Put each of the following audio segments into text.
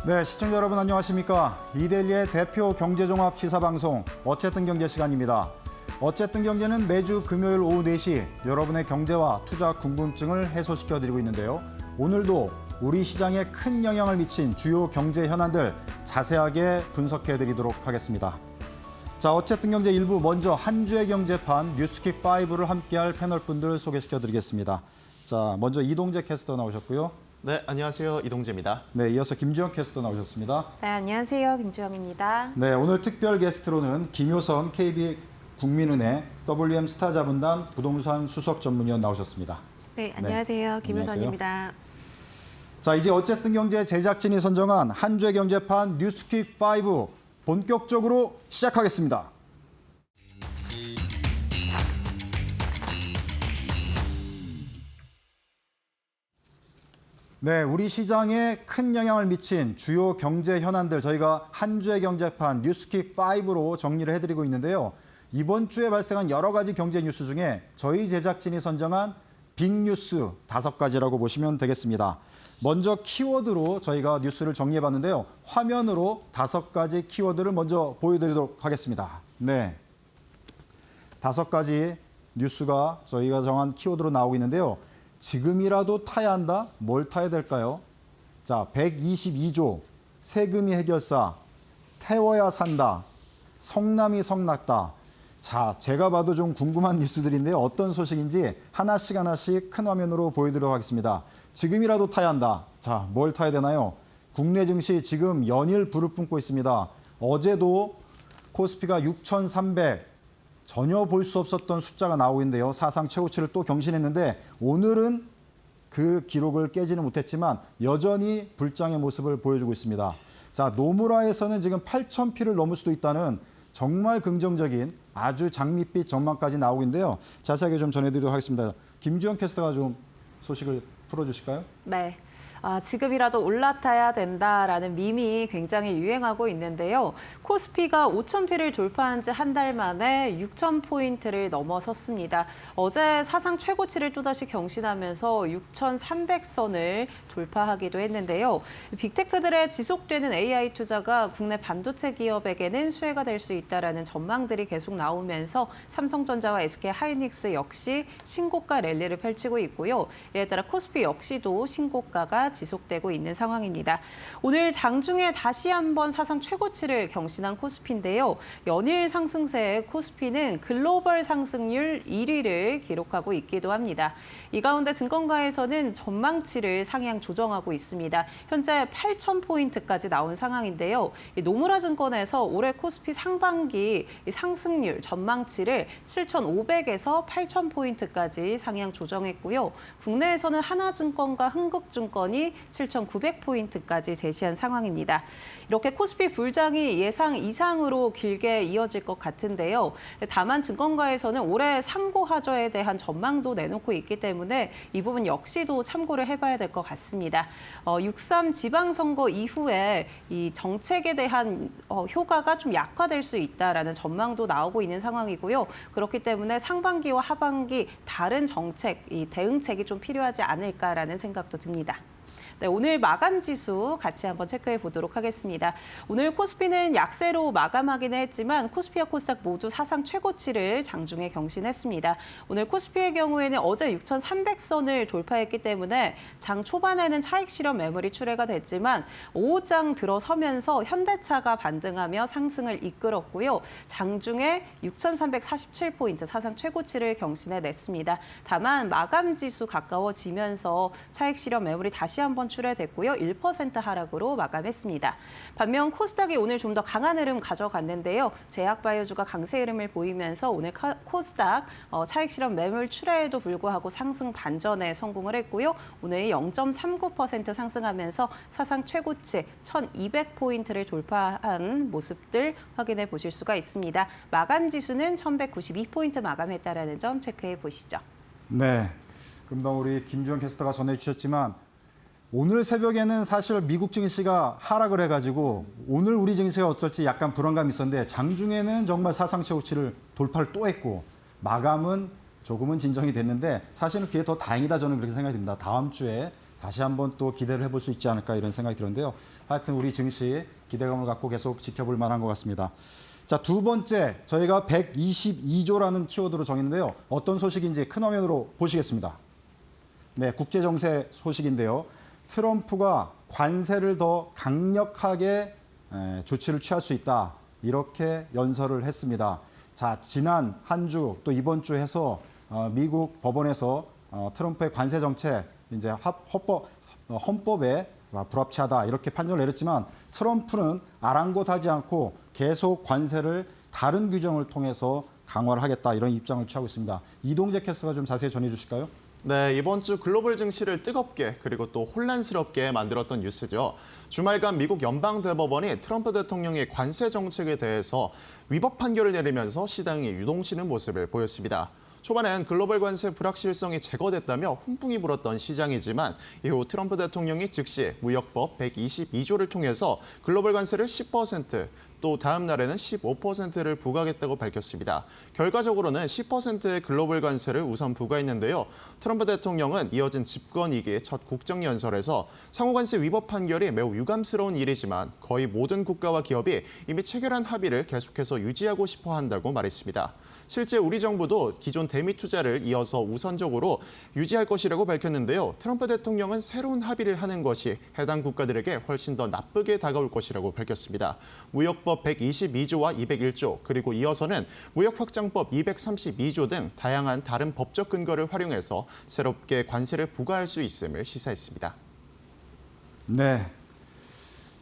네, 시청자 여러분 안녕하십니까? 이데일리의 대표 경제종합 시사방송 어쨌든 경제 시간입니다. 어쨌든 경제는 매주 금요일 오후 4시 여러분의 경제와 투자 궁금증을 해소시켜드리고 있는데요. 오늘도 우리 시장에 큰 영향을 미친 주요 경제 현안들 자세하게 분석해드리도록 하겠습니다. 자, 어쨌든 경제 1부 먼저 한 주의 경제판 뉴스킥 5를 함께할 패널분들 소개시켜드리겠습니다. 자, 먼저 이동재 캐스터 나오셨고요. 네, 안녕하세요. 이동재입니다. 네, 이어서 김주영 캐스터 나오셨습니다. 네, 안녕하세요. 김주영입니다. 네, 오늘 특별 게스트로는 김효선 KB국민은행 WM스타자문단 부동산 수석 전문위원 나오셨습니다. 네, 안녕하세요. 네, 김효선입니다. 자, 이제 어쨌든 경제 제작진이 선정한 한 주의 경제판 뉴스킥 5 본격적으로 시작하겠습니다. 네, 우리 시장에 큰 영향을 미친 주요 경제 현안들 저희가 한 주의 경제판 뉴스킥 5로 정리를 해드리고 있는데요. 이번 주에 발생한 여러 가지 경제 뉴스 중에 저희 제작진이 선정한 빅뉴스 5가지라고 보시면 되겠습니다. 먼저 키워드로 저희가 뉴스를 정리해봤는데요. 화면으로 5가지 키워드를 먼저 보여드리도록 하겠습니다. 네, 5가지 뉴스가 저희가 정한 키워드로 나오고 있는데요. 지금이라도 타야 한다? 뭘 타야 될까요? 자, 122조, 세금이 해결사, 태워야 산다, 성남이 성났다. 자, 제가 봐도 좀 궁금한 뉴스들인데요. 어떤 소식인지 하나씩 큰 화면으로 보여드리도록 하겠습니다. 지금이라도 타야 한다. 자, 뭘 타야 되나요? 국내 증시 지금 연일 불을 뿜고 있습니다. 어제도 코스피가 6,300, 전혀 볼 수 없었던 숫자가 나오고 있는데요. 사상 최고치를 또 경신했는데 오늘은 그 기록을 깨지는 못했지만 여전히 불장의 모습을 보여주고 있습니다. 자, 노무라에서는 지금 8,000피를 넘을 수도 있다는 정말 긍정적인 아주 장밋빛 전망까지 나오고 있는데요. 자세하게 좀 전해드리도록 하겠습니다. 김주영 캐스터가 좀 소식을 풀어주실까요? 네. 지금이라도 올라타야 된다라는 밈이 굉장히 유행하고 있는데요. 코스피가 5,000피를 돌파한 지 한 달 만에 6,000포인트를 넘어섰습니다. 어제 사상 최고치를 또다시 경신하면서 6,300선을 돌파하기도 했는데요. 빅테크들의 지속되는 AI 투자가 국내 반도체 기업에게는 수혜가 될 수 있다라는 전망들이 계속 나오면서 삼성전자와 SK하이닉스 역시 신고가 랠리를 펼치고 있고요. 이에 따라 코스피 역시도 신고가가 지속되고 있는 상황입니다. 오늘 장중에 다시 한번 사상 최고치를 경신한 코스피인데요. 연일 상승세의 코스피는 글로벌 상승률 1위를 기록하고 있기도 합니다. 이 가운데 증권가에서는 전망치를 상향 조정하고 있습니다. 현재 8,000포인트까지 나온 상황인데요. 노무라 증권에서 올해 코스피 상반기 상승률 전망치를 7,500에서 8,000포인트까지 상향 조정했고요. 국내에서는 하나증권과 흥국증권이 7,900포인트까지 제시한 상황입니다. 이렇게 코스피 불장이 예상 이상으로 길게 이어질 것 같은데요. 다만 증권가에서는 올해 상고하저에 대한 전망도 내놓고 있기 때문에 이 부분 역시도 참고를 해봐야 될 것 같습니다. 6.3 지방선거 이후에 이 정책에 대한 효과가 좀 약화될 수 있다라는 전망도 나오고 있는 상황이고요. 그렇기 때문에 상반기와 하반기 다른 정책, 이 대응책이 좀 필요하지 않을까라는 생각도 듭니다. 네, 오늘 마감 지수 같이 한번 체크해 보도록 하겠습니다. 오늘 코스피는 약세로 마감하기는 했지만 코스피와 코스닥 모두 사상 최고치를 장중에 경신했습니다. 오늘 코스피의 경우에는 어제 6,300선을 돌파했기 때문에 장 초반에는 차익 실현 매물이 출회가 됐지만 오후장 들어서면서 현대차가 반등하며 상승을 이끌었고요. 장중에 6,347포인트 사상 최고치를 경신해냈습니다. 다만 마감 지수 가까워지면서 차익 실현 매물이 다시 한번 출회됐고요. 1% 하락으로 마감했습니다. 반면 코스닥이 오늘 좀 더 강한 흐름 가져갔는데요. 제약바이오주가 강세 흐름을 보이면서 오늘 코스닥 차익 실현 매물 출회에도 불구하고 상승 반전에 성공을 했고요. 오늘 0.39% 상승하면서 사상 최고치 1,200포인트를 돌파한 모습들 확인해 보실 수가 있습니다. 마감 지수는 1,192포인트 마감했다라는 점 체크해 보시죠. 네, 금방 우리 김주영 캐스터가 전해주셨지만 오늘 새벽에는 사실 미국 증시가 하락을 해가지고 오늘 우리 증시가 어쩔지 약간 불안감이 있었는데 장중에는 정말 사상 최고치를 돌파를 또 했고 마감은 조금은 진정이 됐는데 사실은 그게 더 다행이다 저는 그렇게 생각이 듭니다. 다음 주에 다시 한번 또 기대를 해볼 수 있지 않을까 이런 생각이 들었는데요. 하여튼 우리 증시 기대감을 갖고 계속 지켜볼 만한 것 같습니다. 자, 두 번째 저희가 122조라는 키워드로 정했는데요. 어떤 소식인지 큰 화면으로 보시겠습니다. 네, 국제정세 소식인데요. 트럼프가 관세를 더 강력하게 조치를 취할 수 있다. 이렇게 연설을 했습니다. 자, 지난 한 주 또 이번 주 해서 미국 법원에서 트럼프의 관세 정책 이제 헌법에 불합치하다 이렇게 판정을 내렸지만 트럼프는 아랑곳하지 않고 계속 관세를 다른 규정을 통해서 강화를 하겠다 이런 입장을 취하고 있습니다. 이동재 캐스터가 좀 자세히 전해 주실까요? 네, 이번 주 글로벌 증시를 뜨겁게 그리고 또 혼란스럽게 만들었던 뉴스죠. 주말간 미국 연방대법원이 트럼프 대통령의 관세 정책에 대해서 위법 판결을 내리면서 시장이 유동치는 모습을 보였습니다. 초반엔 글로벌 관세 불확실성이 제거됐다며 훈풍이 불었던 시장이지만 이후 트럼프 대통령이 즉시 무역법 122조를 통해서 글로벌 관세를 10%, 또 다음 날에는 15%를 부과하겠다고 밝혔습니다. 결과적으로는 10%의 글로벌 관세를 우선 부과했는데요. 트럼프 대통령은 이어진 집권 2기 첫 국정연설에서 상호관세 위법 판결이 매우 유감스러운 일이지만 거의 모든 국가와 기업이 이미 체결한 합의를 계속해서 유지하고 싶어 한다고 말했습니다. 실제 우리 정부도 기존 대미 투자를 이어서 우선적으로 유지할 것이라고 밝혔는데요. 트럼프 대통령은 새로운 합의를 하는 것이 해당 국가들에게 훨씬 더 나쁘게 다가올 것이라고 밝혔습니다. 무역법 122조와 201조, 그리고 이어서는 무역확장법 232조 등 다양한 다른 법적 근거를 활용해서 새롭게 관세를 부과할 수 있음을 시사했습니다. 네.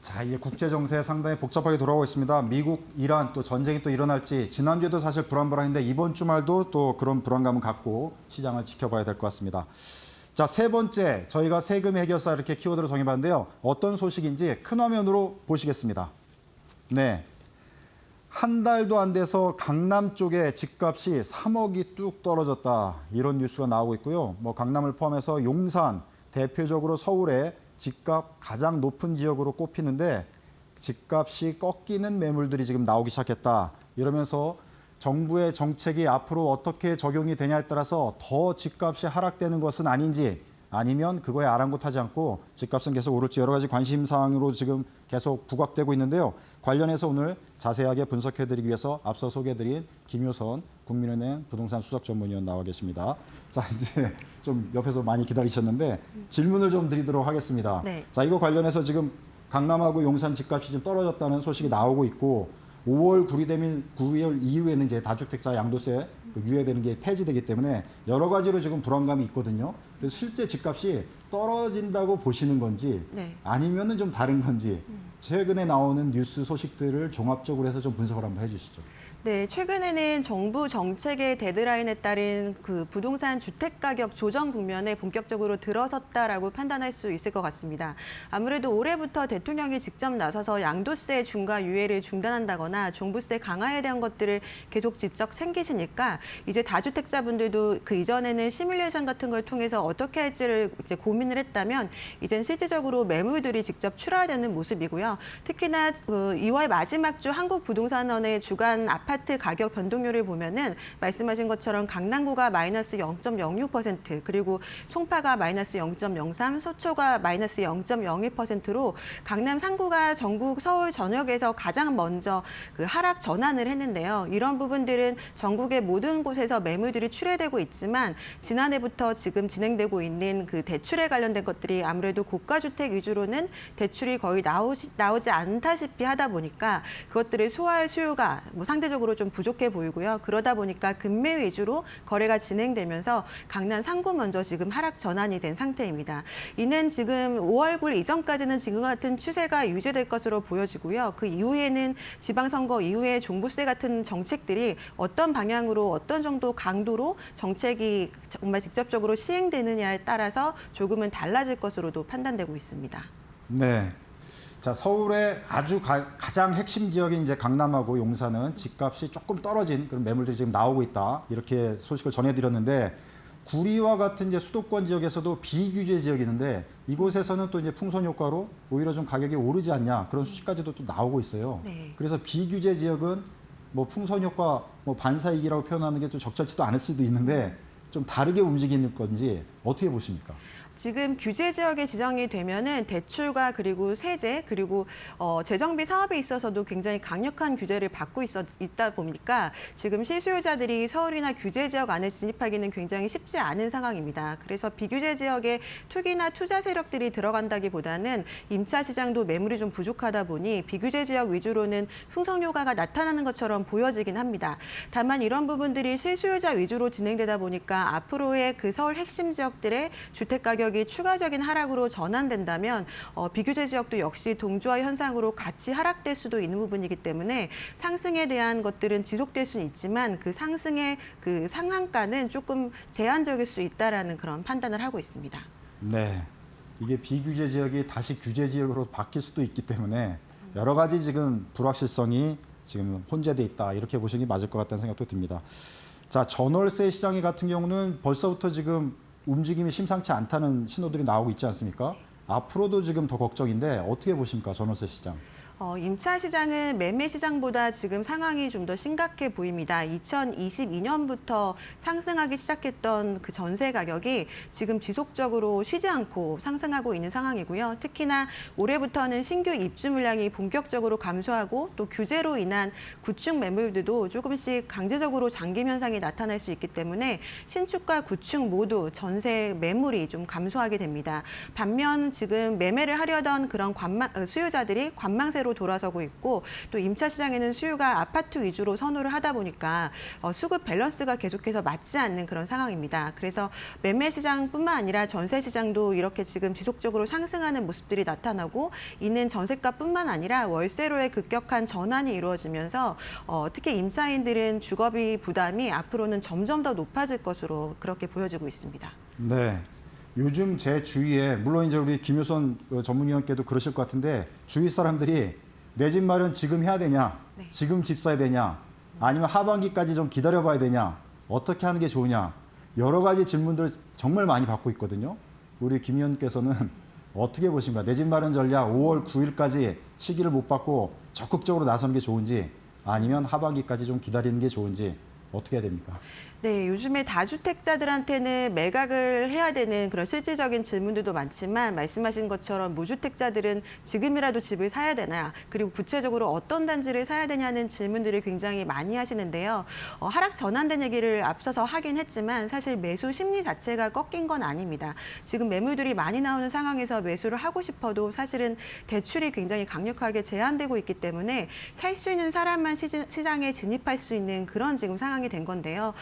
자, 이제 국제 정세 상당히 복잡하게 돌아오고 있습니다. 미국, 이란 또 전쟁이 또 일어날지 지난주에도 사실 불안불안했는데 이번 주말도 또 그런 불안감을 갖고 시장을 지켜봐야 될 것 같습니다. 자, 세 번째 저희가 세금 해결사 이렇게 키워드로 정해봤는데요. 어떤 소식인지 큰 화면으로 보시겠습니다. 네. 한 달도 안 돼서 강남 쪽에 집값이 3억이 뚝 떨어졌다. 이런 뉴스가 나오고 있고요. 뭐 강남을 포함해서 용산, 대표적으로 서울에 집값 가장 높은 지역으로 꼽히는데 집값이 꺾이는 매물들이 지금 나오기 시작했다. 이러면서 정부의 정책이 앞으로 어떻게 적용이 되냐에 따라서 더 집값이 하락되는 것은 아닌지 아니면 그거에 아랑곳하지 않고 집값은 계속 오를지 여러 가지 관심 사항으로 지금 계속 부각되고 있는데요. 관련해서 오늘 자세하게 분석해드리기 위해서 앞서 소개해드린 김효선 국민은행 부동산 수석 전문위원 나와 계십니다. 자, 이제 좀 옆에서 많이 기다리셨는데 질문을 좀 드리도록 하겠습니다. 네. 자, 이거 관련해서 지금 강남하고 용산 집값이 좀 떨어졌다는 소식이 나오고 있고 5월 9일 이후에는 이제 다주택자 양도세 유예되는 게 폐지되기 때문에 여러 가지로 지금 불안감이 있거든요. 그래서 실제 집값이 떨어진다고 보시는 건지 네. 아니면은 좀 다른 건지 최근에 나오는 뉴스 소식들을 종합적으로 해서 좀 분석을 한번 해주시죠. 네, 최근에는 정부 정책의 데드라인에 따른 그 부동산 주택 가격 조정 국면에 본격적으로 들어섰다라고 판단할 수 있을 것 같습니다. 아무래도 올해부터 대통령이 직접 나서서 양도세 중과 유예를 중단한다거나 종부세 강화에 대한 것들을 계속 직접 챙기시니까 이제 다주택자분들도 그 이전에는 시뮬레이션 같은 걸 통해서 어떻게 할지를 이제 고민을 했다면 이젠 실질적으로 매물들이 직접 출하되는 모습이고요. 특히나 2월 마지막 주 한국부동산원의 주간 아파트 가격 변동률을 보면은 말씀하신 것처럼 강남구가 마이너스 0.06% 그리고 송파가 마이너스 0.03, 서초가 마이너스 0.01%로 강남 상구가 전국 서울 전역에서 가장 먼저 그 하락 전환을 했는데요. 이런 부분들은 전국의 모든 곳에서 매물들이 출회되고 있지만 지난해부터 지금 진행되고 있는 그 대출에 관련된 것들이 아무래도 고가주택 위주로는 대출이 거의 나오지 않다시피 하다 보니까 그것들을 소화할 수요가 상대적으로 좀 부족해 보이고요. 그러다 보니까 금매 위주로 거래가 진행되면서 강남 상구 먼저 지금 하락 전환이 된 상태입니다. 이는 지금 5월 9일 이전까지는 지금 같은 추세가 유지될 것으로 보여지고요. 그 이후에는 지방선거 이후에 종부세 같은 정책들이 어떤 방향으로 어떤 정도 강도로 정책이 정말 직접적으로 시행되느냐에 따라서 조금은 달라질 것으로도 판단되고 있습니다. 네. 자, 서울의 아주 가장 핵심 지역인 이제 강남하고 용산은 집값이 조금 떨어진 그런 매물들이 지금 나오고 있다. 이렇게 소식을 전해드렸는데 구리와 같은 이제 수도권 지역에서도 비규제 지역이 있는데 이곳에서는 또 이제 풍선 효과로 오히려 좀 가격이 오르지 않냐 그런 수치까지도 또 나오고 있어요. 네. 그래서 비규제 지역은 뭐 풍선 효과 뭐 반사이익이라고 표현하는 게 좀 적절치도 않을 수도 있는데 좀 다르게 움직이는 건지 어떻게 보십니까? 지금 규제 지역에 지정이 되면은 대출과 그리고 세제 그리고 재정비 사업에 있어서도 굉장히 강력한 규제를 받고 있다 보니까 지금 실수요자들이 서울이나 규제 지역 안에 진입하기는 굉장히 쉽지 않은 상황입니다. 그래서 비규제 지역에 투기나 투자 세력들이 들어간다기보다는 임차 시장도 매물이 좀 부족하다 보니 비규제 지역 위주로는 풍선 효과가 나타나는 것처럼 보여지긴 합니다. 다만 이런 부분들이 실수요자 위주로 진행되다 보니까 앞으로의 그 서울 핵심 지역들의 주택 가격이 추가적인 하락으로 전환된다면 비규제 지역도 역시 동조화 현상으로 같이 하락될 수도 있는 부분이기 때문에 상승에 대한 것들은 지속될 수는 있지만 그 상승의 그 상한가는 조금 제한적일 수 있다라는 그런 판단을 하고 있습니다. 네, 이게 비규제 지역이 다시 규제 지역으로 바뀔 수도 있기 때문에 여러 가지 지금 불확실성이 지금 혼재돼 있다 이렇게 보시는 게 맞을 것 같다는 생각도 듭니다. 자, 전월세 시장이 같은 경우는 벌써부터 지금 움직임이 심상치 않다는 신호들이 나오고 있지 않습니까? 앞으로도 지금 더 걱정인데 어떻게 보십니까, 전월세 시장? 임차 시장은 매매 시장보다 지금 상황이 좀 더 심각해 보입니다. 2022년부터 상승하기 시작했던 그 전세 가격이 지금 지속적으로 쉬지 않고 상승하고 있는 상황이고요. 특히나 올해부터는 신규 입주 물량이 본격적으로 감소하고 또 규제로 인한 구축 매물들도 조금씩 강제적으로 잠김 현상이 나타날 수 있기 때문에 신축과 구축 모두 전세 매물이 좀 감소하게 됩니다. 반면 지금 매매를 하려던 그런 수요자들이 관망세로 돌아서고 있고 또 임차 시장에는 수요가 아파트 위주로 선호를 하다 보니까 수급 밸런스가 계속해서 맞지 않는 그런 상황입니다. 그래서 매매 시장뿐만 아니라 전세 시장도 이렇게 지금 지속적으로 상승하는 모습들이 나타나고 이는 전세가뿐만 아니라 월세로의 급격한 전환이 이루어지면서 특히 임차인들은 주거비 부담이 앞으로는 점점 더 높아질 것으로 그렇게 보여지고 있습니다. 네. 요즘 제 주위에 물론 이제 우리 김효선 전문위원께도 그러실 것 같은데 주위 사람들이 내 집 마련 지금 해야 되냐, 네. 지금 집 사야 되냐, 아니면 하반기까지 좀 기다려봐야 되냐, 어떻게 하는 게 좋으냐 여러 가지 질문들 정말 많이 받고 있거든요. 우리 김 의원께서는 어떻게 보십니까? 내 집 마련 전략 5월 9일까지 시기를 못 받고 적극적으로 나서는 게 좋은지 아니면 하반기까지 좀 기다리는 게 좋은지 어떻게 해야 됩니까? 네, 요즘에 다주택자들한테는 매각을 해야 되는 그런 실질적인 질문들도 많지만 말씀하신 것처럼 무주택자들은 지금이라도 집을 사야 되나 그리고 구체적으로 어떤 단지를 사야 되냐는 질문들을 굉장히 많이 하시는데요. 하락 전환된 얘기를 앞서서 하긴 했지만 사실 매수 심리 자체가 꺾인 건 아닙니다. 지금 매물들이 많이 나오는 상황에서 매수를 하고 싶어도 사실은 대출이 굉장히 강력하게 제한되고 있기 때문에 살 수 있는 사람만 시장에 진입할 수 있는 그런 지금 상황이 된 건데요.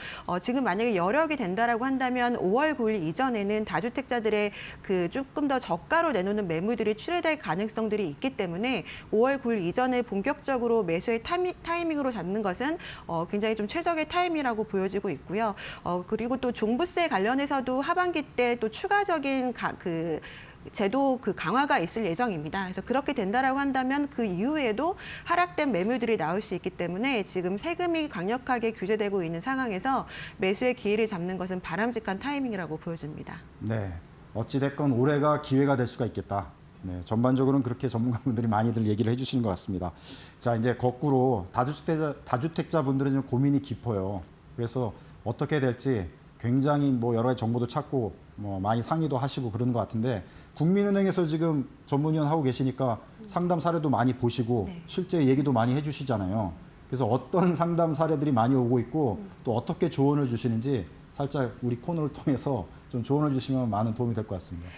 지금 만약에 여력이 된다라고 한다면 5월 9일 이전에는 다주택자들의 그 조금 더 저가로 내놓는 매물들이 출회될 가능성들이 있기 때문에 5월 9일 이전에 본격적으로 매수의 타이밍으로 잡는 것은 굉장히 좀 최적의 타이밍이라고 보여지고 있고요. 그리고 또 종부세 관련해서도 하반기 때 또 추가적인 제도 강화가 있을 예정입니다. 그래서 그렇게 된다라고 한다면 그 이후에도 하락된 매물들이 나올 수 있기 때문에 지금 세금이 강력하게 규제되고 있는 상황에서 매수의 기회를 잡는 것은 바람직한 타이밍이라고 보여집니다. 네, 어찌됐건 올해가 기회가 될 수가 있겠다. 네, 전반적으로는 그렇게 전문가분들이 많이들 얘기를 해주시는 것 같습니다. 자, 이제 거꾸로 다주택자분들은 좀 고민이 깊어요. 그래서 어떻게 될지 굉장히 여러 가지 정보도 찾고 많이 상의도 하시고 그러는 것 같은데 국민은행에서 지금 전문위원 하고 계시니까 상담 사례도 많이 보시고 네. 실제 얘기도 많이 해주시잖아요. 그래서 어떤 상담 사례들이 많이 오고 있고 또 어떻게 조언을 주시는지 살짝 우리 코너를 통해서 좀 조언을 주시면 많은 도움이 될 것 같습니다.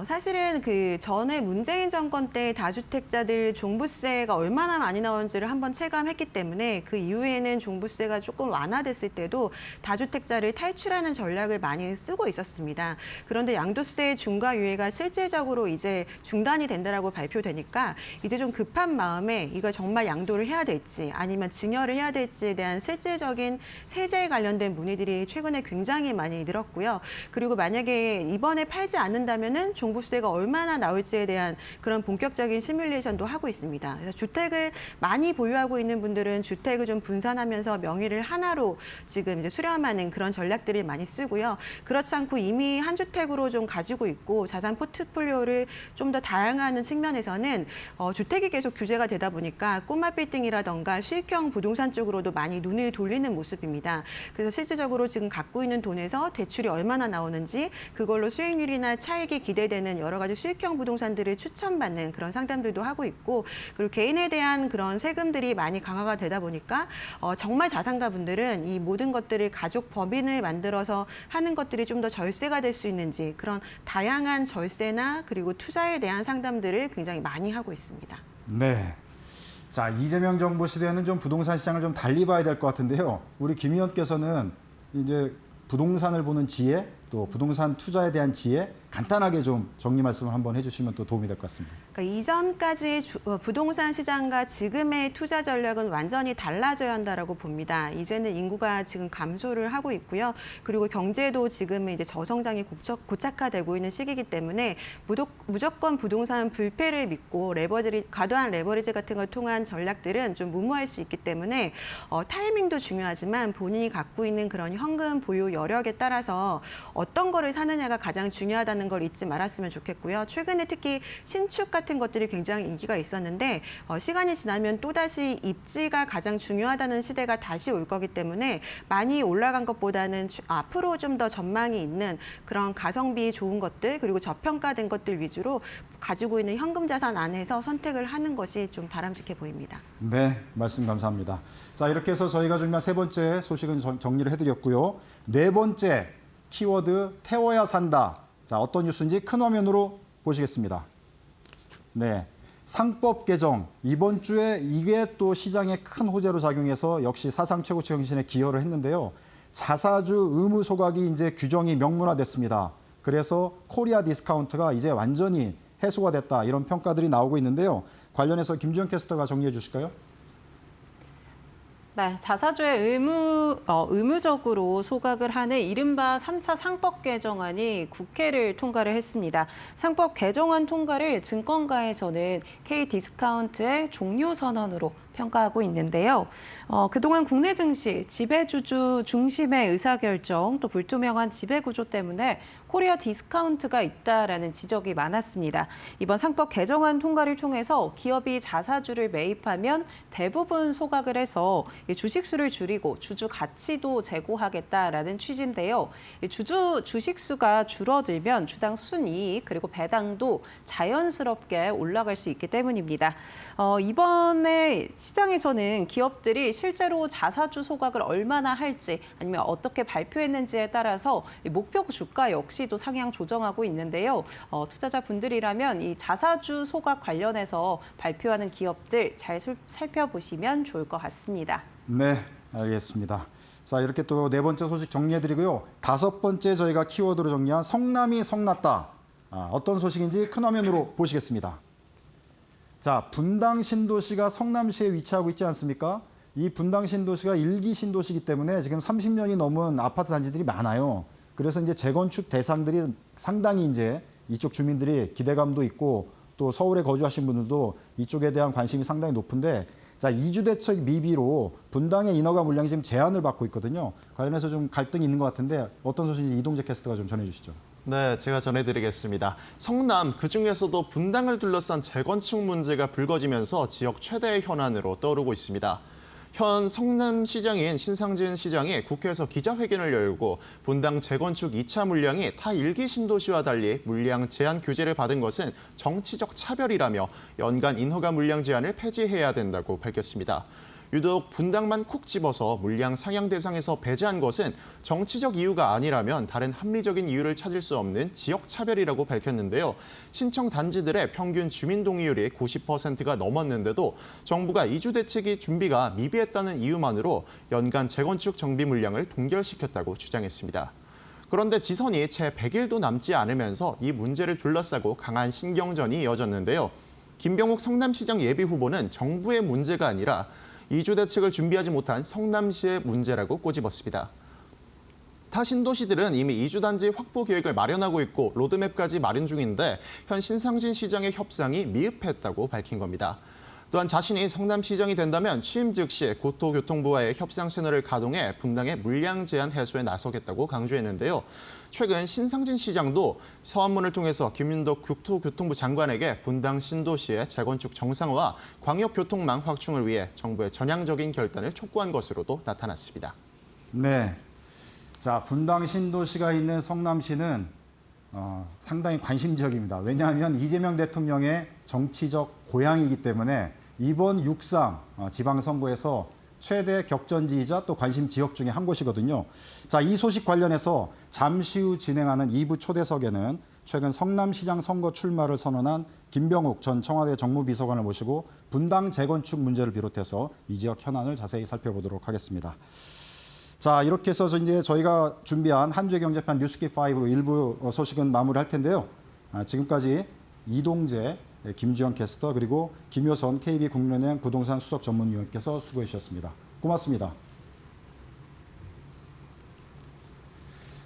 사실은 그 전에 문재인 정권 때 다주택자들 종부세가 얼마나 많이 나오는지를 한번 체감했기 때문에 그 이후에는 종부세가 조금 완화됐을 때도 다주택자를 탈출하는 전략을 많이 쓰고 있었습니다. 그런데 양도세 중과 유예가 실질적으로 이제 중단이 된다라고 발표되니까 이제 좀 급한 마음에 이걸 정말 양도를 해야 될지 아니면 증여를 해야 될지에 대한 실질적인 세제에 관련된 문의들이 최근에 굉장히 많이 늘었고요. 그리고 만약에 이번에 팔지 않는다면은 내려지면 종부세가 얼마나 나올지에 대한 그런 본격적인 시뮬레이션도 하고 있습니다. 그래서 주택을 많이 보유하고 있는 분들은 주택을 좀 분산하면서 명의를 하나로 지금 이제 수렴하는 그런 전략들을 많이 쓰고요. 그렇지 않고 이미 한 주택으로 좀 가지고 있고 자산 포트폴리오를 좀 더 다양화하는 측면에서는 주택이 계속 규제가 되다 보니까 꼬마 빌딩이라던가 수익형 부동산 쪽으로도 많이 눈을 돌리는 모습입니다. 그래서 실질적으로 지금 갖고 있는 돈에서 대출이 얼마나 나오는지 그걸로 수익률이나 차익이 기대되는 여러 가지 수익형 부동산들을 추천받는 그런 상담들도 하고 있고 그리고 개인에 대한 그런 세금들이 많이 강화가 되다 보니까 정말 자산가분들은 이 모든 것들을 가족 법인을 만들어서 하는 것들이 좀 더 절세가 될 수 있는지 그런 다양한 절세나 그리고 투자에 대한 상담들을 굉장히 많이 하고 있습니다. 네. 자, 이재명 정부 시대에는 좀 부동산 시장을 좀 달리 봐야 될 것 같은데요. 우리 김 의원께서는 이제 부동산을 보는 지혜, 또 부동산 투자에 대한 지혜 간단하게 좀 정리 말씀을 한번 해주시면 또 도움이 될 것 같습니다. 그러니까 이전까지 부동산 시장과 지금의 투자 전략은 완전히 달라져야 한다라고 봅니다. 이제는 인구가 지금 감소를 하고 있고요. 그리고 경제도 지금 이제 저성장이 고착화되고 있는 시기이기 때문에 무조건 부동산 불패를 믿고 과도한 레버리지 같은 걸 통한 전략들은 좀 무모할 수 있기 때문에 타이밍도 중요하지만 본인이 갖고 있는 그런 현금 보유 여력에 따라서 어떤 거를 사느냐가 가장 중요하다는 걸 잊지 말았으면 좋겠고요. 최근에 특히 신축 같은 것들이 굉장히 인기가 있었는데 시간이 지나면 또다시 입지가 가장 중요하다는 시대가 다시 올 거기 때문에 많이 올라간 것보다는 앞으로 좀 더 전망이 있는 그런 가성비 좋은 것들 그리고 저평가된 것들 위주로 가지고 있는 현금 자산 안에서 선택을 하는 것이 좀 바람직해 보입니다. 네, 말씀 감사합니다. 자, 이렇게 해서 저희가 준비한 세 번째 소식은 정리를 해드렸고요. 네 번째 키워드 태워야 산다. 자, 어떤 뉴스인지 큰 화면으로 보시겠습니다. 네, 상법 개정 이번 주에 이게 또 시장에 큰 호재로 작용해서 역시 사상 최고치 경신에 기여를 했는데요. 자사주 의무 소각이 이제 규정이 명문화됐습니다. 그래서 코리아 디스카운트가 이제 완전히 해소가 됐다 이런 평가들이 나오고 있는데요. 관련해서 김주현 캐스터가 정리해 주실까요? 네, 자사주의 의무적으로 소각을 하는 이른바 3차 상법 개정안이 국회를 통과를 했습니다. 상법 개정안 통과를 증권가에서는 K디스카운트의 종료 선언으로 평가하고 있는데요. 그동안 국내 증시, 지배주주 중심의 의사결정, 또 불투명한 지배구조 때문에 코리아 디스카운트가 있다라는 지적이 많았습니다. 이번 상법 개정안 통과를 통해서 기업이 자사주를 매입하면 대부분 소각을 해서 주식수를 줄이고 주주 가치도 제고하겠다라는 취지인데요. 주식수가 줄어들면 주당 순이익 그리고 배당도 자연스럽게 올라갈 수 있기 때문입니다. 이번에 시장에서는 기업들이 실제로 자사주 소각을 얼마나 할지 아니면 어떻게 발표했는지에 따라서 목표 주가 역시도 상향 조정하고 있는데요. 투자자분들이라면 이 자사주 소각 관련해서 발표하는 기업들 잘 살펴보시면 좋을 것 같습니다. 네, 알겠습니다. 자, 이렇게 또 네 번째 소식 정리해드리고요. 다섯 번째 저희가 키워드로 정리한 성남이 성났다. 어떤 소식인지 큰 화면으로 보시겠습니다. 자, 분당 신도시가 성남시에 위치하고 있지 않습니까? 이 분당 신도시가 1기 신도시이기 때문에 지금 30년이 넘은 아파트 단지들이 많아요. 그래서 이제 재건축 대상들이 상당히 이제 이쪽 주민들이 기대감도 있고 또 서울에 거주하신 분들도 이쪽에 대한 관심이 상당히 높은데 자, 이주대책 미비로 분당의 인허가 물량이 지금 제한을 받고 있거든요. 관련해서 좀 갈등이 있는 것 같은데 어떤 소식인지 이동재 캐스터가 좀 전해주시죠. 네, 제가 전해드리겠습니다. 성남, 그중에서도 분당을 둘러싼 재건축 문제가 불거지면서 지역 최대의 현안으로 떠오르고 있습니다. 현 성남시장인 신상진 시장이 국회에서 기자회견을 열고 분당 재건축 2차 물량이 타 1기 신도시와 달리 물량 제한 규제를 받은 것은 정치적 차별이라며 연간 인허가 물량 제한을 폐지해야 된다고 밝혔습니다. 유독 분당만 콕 집어서 물량 상향 대상에서 배제한 것은 정치적 이유가 아니라면 다른 합리적인 이유를 찾을 수 없는 지역 차별이라고 밝혔는데요. 신청 단지들의 평균 주민 동의율이 90%가 넘었는데도 정부가 이주 대책이 준비가 미비했다는 이유만으로 연간 재건축 정비 물량을 동결시켰다고 주장했습니다. 그런데 지선이 채 100일도 남지 않으면서 이 문제를 둘러싸고 강한 신경전이 이어졌는데요. 김병욱 성남시장 예비후보는 정부의 문제가 아니라 이주 대책을 준비하지 못한 성남시의 문제라고 꼬집었습니다. 타 신도시들은 이미 이주단지 확보 계획을 마련하고 있고 로드맵까지 마련 중인데 현 신상진 시장의 협상이 미흡했다고 밝힌 겁니다. 또한 자신이 성남시장이 된다면 취임 즉시 국토교통부와의 협상 채널을 가동해 분당의 물량 제한 해소에 나서겠다고 강조했는데요. 최근 신상진 시장도 서한문을 통해서 김윤덕 국토교통부 장관에게 분당 신도시의 재건축 정상화, 광역교통망 확충을 위해 정부의 전향적인 결단을 촉구한 것으로도 나타났습니다. 네. 자, 분당 신도시가 있는 성남시는 상당히 관심 지역입니다. 왜냐하면 이재명 대통령의 정치적 고향이기 때문에 이번 6.3 지방선거에서 최대 격전지이자 또 관심 지역 중에 한 곳이거든요. 자, 이 소식 관련해서 잠시 후 진행하는 2부 초대석에는 최근 성남시장 선거 출마를 선언한 김병욱 전 청와대 정무비서관을 모시고 분당 재건축 문제를 비롯해서 이 지역 현안을 자세히 살펴보도록 하겠습니다. 자, 이렇게 해서 이제 저희가 준비한 한 주의 경제판 뉴스킵5 일부 소식은 마무리할 텐데요. 지금까지 이동재 김주영 캐스터 그리고 김효선 KB국민은행 부동산 수석 전문위원께서 수고해 주셨습니다. 고맙습니다.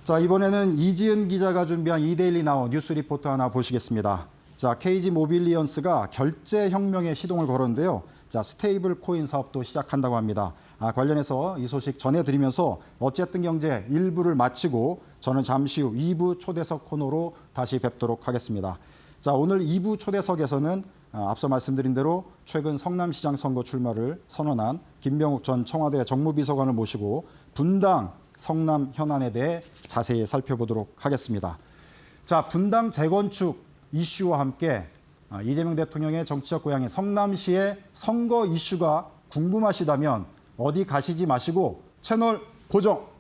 자, 이번에는 이지은 기자가 준비한 이데일리 나우 뉴스 리포트 하나 보시겠습니다. 자, KG 모빌리언스가 결제 혁명에 시동을 걸었는데요. 자, 스테이블 코인 사업도 시작한다고 합니다. 관련해서 이 소식 전해드리면서 어쨌든 경제 1부를 마치고 저는 잠시 후 2부 초대석 코너로 다시 뵙도록 하겠습니다. 자, 오늘 2부 초대석에서는 앞서 말씀드린 대로 최근 성남시장 선거 출마를 선언한 김병욱 전 청와대 정무비서관을 모시고 분당 성남 현안에 대해 자세히 살펴보도록 하겠습니다. 자, 분당 재건축 이슈와 함께 이재명 대통령의 정치적 고향인 성남시의 선거 이슈가 궁금하시다면 어디 가시지 마시고 채널 고정!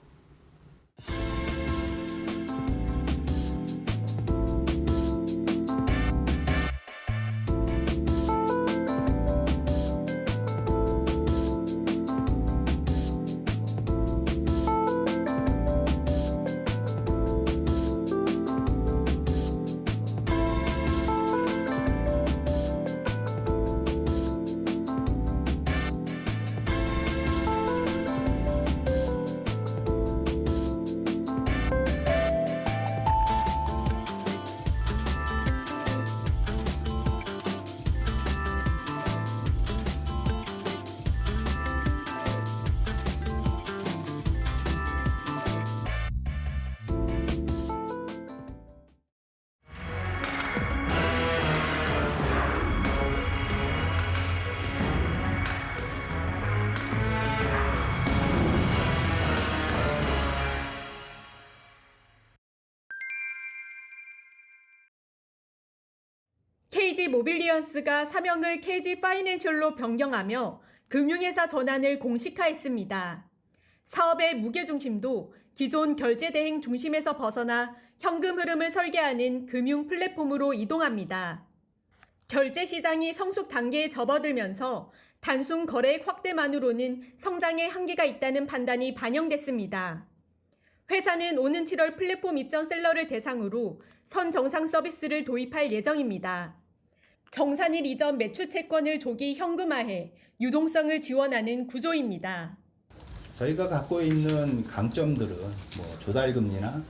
KG 모빌리언스가 사명을 KG 파이낸셜로 변경하며 금융회사 전환을 공식화했습니다. 사업의 무게중심도 기존 결제대행 중심에서 벗어나 현금 흐름을 설계하는 금융 플랫폼으로 이동합니다. 결제 시장이 성숙 단계에 접어들면서 단순 거래액 확대만으로는 성장에 한계가 있다는 판단이 반영됐습니다. 회사는 오는 7월 플랫폼 입점 셀러를 대상으로 선정상 서비스를 도입할 예정입니다. 정산일 이전 매출 채권을 조기 현금화해 유동성을 지원하는 구조입니다. 저희가 갖고 있는 강점들은 뭐 조달금리나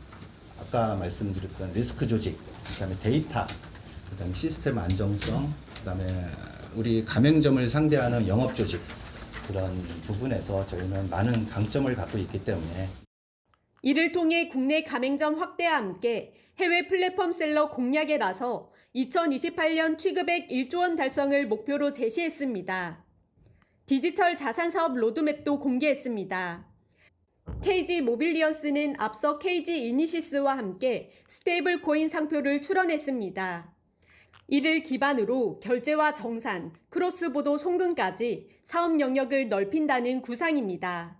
아까 말씀드렸던 리스크 조직, 그다음에 데이터, 그다음에 시스템 안정성, 그다음에 우리 가맹점을 상대하는 영업 조직 그런 부분에서 저희는 많은 강점을 갖고 있기 때문에 이를 통해 국내 가맹점 확대와 함께 해외 플랫폼 셀러 공략에 나서 2028년 취급액 1조 원 달성을 목표로 제시했습니다. 디지털 자산 사업 로드맵도 공개했습니다. KG 모빌리언스는 앞서 KG 이니시스와 함께 스테이블 코인 상표를 출원했습니다. 이를 기반으로 결제와 정산, 크로스보도 송금까지 사업 영역을 넓힌다는 구상입니다.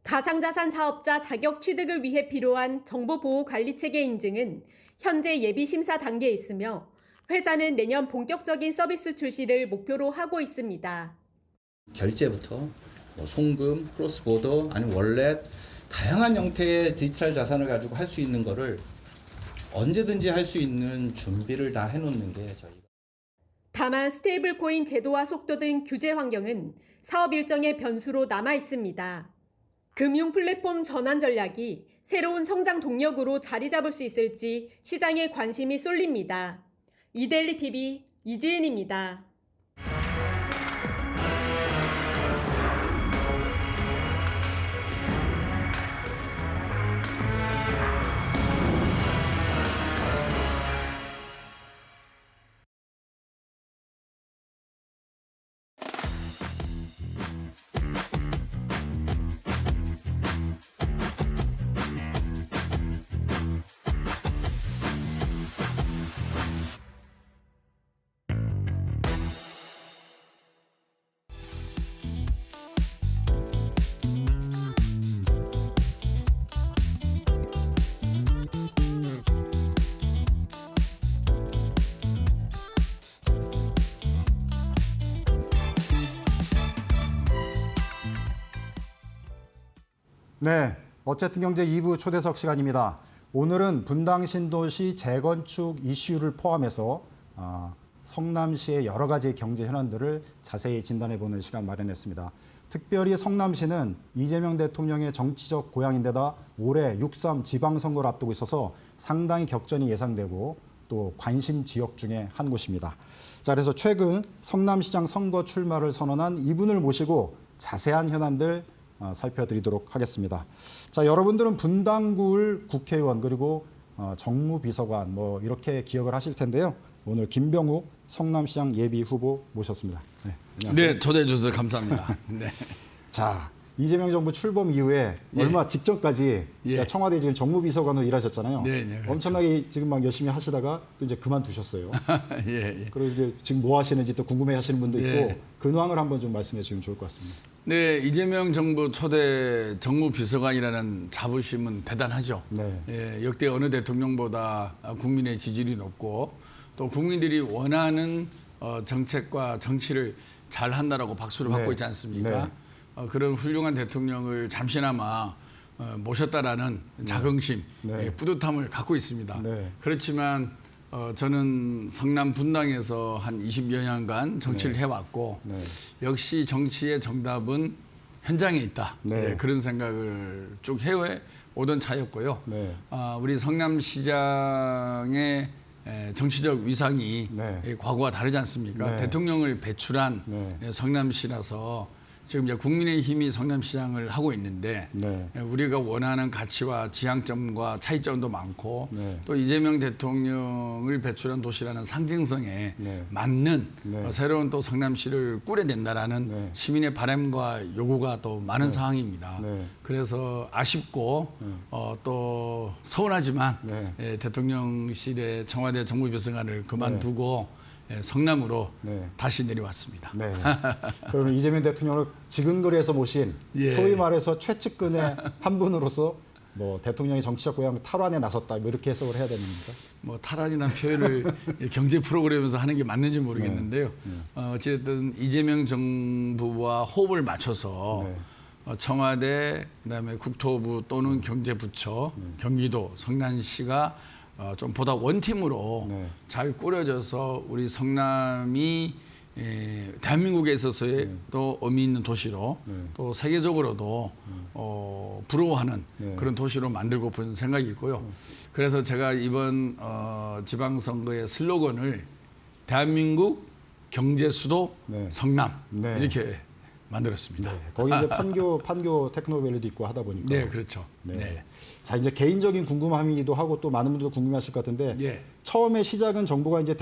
가상자산 사업자 자격 취득을 위해 필요한 정보보호관리체계 인증은 현재 예비 심사 단계에 있으며 회사는 내년 본격적인 서비스 출시를 목표로 하고 있습니다. 결제부터 뭐 송금, 크로스보더, 아니면 월렛 다양한 형태의 디지털 자산을 가지고 할 수 있는 거를 언제든지 할 수 있는 준비를 다 해놓는 게 저희가. 다만 스테이블 코인 제도와 속도 등 규제 환경은 사업 일정의 변수로 남아 있습니다. 금융 플랫폼 전환 전략이 새로운 성장 동력으로 자리 잡을 수 있을지 시장에 관심이 쏠립니다. 이데일리 TV 이지은입니다. 네, 어쨌든 경제 2부 초대석 시간입니다. 오늘은 분당 신도시 재건축 이슈를 포함해서 성남시의 여러 가지 경제 현안들을 자세히 진단해보는 시간 마련했습니다. 특별히 성남시는 이재명 대통령의 정치적 고향인데다 올해 6.3 지방선거를 앞두고 있어서 상당히 격전이 예상되고 또 관심 지역 중에 한 곳입니다. 자, 그래서 최근 성남시장 선거 출마를 선언한 이분을 모시고 자세한 현안들 살펴드리도록 하겠습니다. 자, 여러분들은 분당구을 국회의원 그리고 정무비서관 뭐 이렇게 기억을 하실 텐데요. 오늘 김병욱 성남시장 예비 후보 모셨습니다. 네, 안녕하세요. 네, 초대해 주셔서 감사합니다. 네. 자, 이재명 정부 출범 이후에 예. 얼마 직전까지 예. 청와대 지금 정무비서관으로 일하셨잖아요. 네, 네, 그렇죠. 엄청나게 지금 막 열심히 하시다가 또 이제 그만두셨어요. 예, 예. 그래서 이제 지금 뭐 하시는지 또 궁금해하시는 분도 있고 예. 근황을 한번 좀 말씀해 주시면 좋을 것 같습니다. 네, 이재명 정부 초대 정무비서관이라는 자부심은 대단하죠. 네. 예, 역대 어느 대통령보다 국민의 지지율이 높고 또 국민들이 원하는 정책과 정치를 잘 한다라고 박수를 받고 네. 있지 않습니까? 네. 그런 훌륭한 대통령을 잠시나마 모셨다라는 자긍심, 네. 예, 뿌듯함을 갖고 있습니다. 네. 그렇지만 저는 성남 분당에서 한 20여 년간 정치를 해왔고 네. 역시 정치의 정답은 현장에 있다. 네. 예, 그런 생각을 쭉 해외 오던 차였고요. 네. 우리 성남시장의 정치적 위상이 네. 과거와 다르지 않습니까? 네. 대통령을 배출한 네. 성남시라서 지금 이제 국민의힘이 성남시장을 하고 있는데 네. 우리가 원하는 가치와 지향점과 차이점도 많고 네. 또 이재명 대통령을 배출한 도시라는 상징성에 네. 맞는 네. 새로운 또 성남시를 꾸려낸다라는 네. 시민의 바람과 요구가 또 많은 상황입니다. 네. 그래서 아쉽고 또 서운하지만 네. 대통령실의 청와대 정무비서관을 그만두고 성남으로 네. 다시 내려왔습니다. 네. 그러면 이재명 대통령을 지근거리에서 모신 예. 소위 말해서 최측근의 한 분으로서 뭐 대통령이 정치적 고향 탈환에 나섰다 뭐 이렇게 해석을 해야 되는 겁니까? 뭐 탈환이라는 표현을 경제 프로그램에서 하는 게 맞는지 모르겠는데요. 어쨌든 이재명 정부와 호흡을 맞춰서 네. 청와대, 그다음에 국토부 또는 경제부처, 경기도, 성남시가 좀 보다 원팀으로 네. 잘 꾸려져서 우리 성남이 대한민국에 있어서의 또 의미 있는 도시로 또 세계적으로도 부러워하는 네. 그런 도시로 만들고 싶은 생각이 있고요. 그래서 제가 이번 지방선거의 슬로건을 대한민국 경제 수도 네. 성남 네. 이렇게 만들었습니다. 네. 거기 이제 판교 테크노밸리도 있고 하다 보니까. 네, 그렇죠. 네. 네. 자, 이제 개인적인 궁금함이기도 하고 또 많은 분들도 궁금하실 것 같은데 예. 처음에 시작은 정부가 이제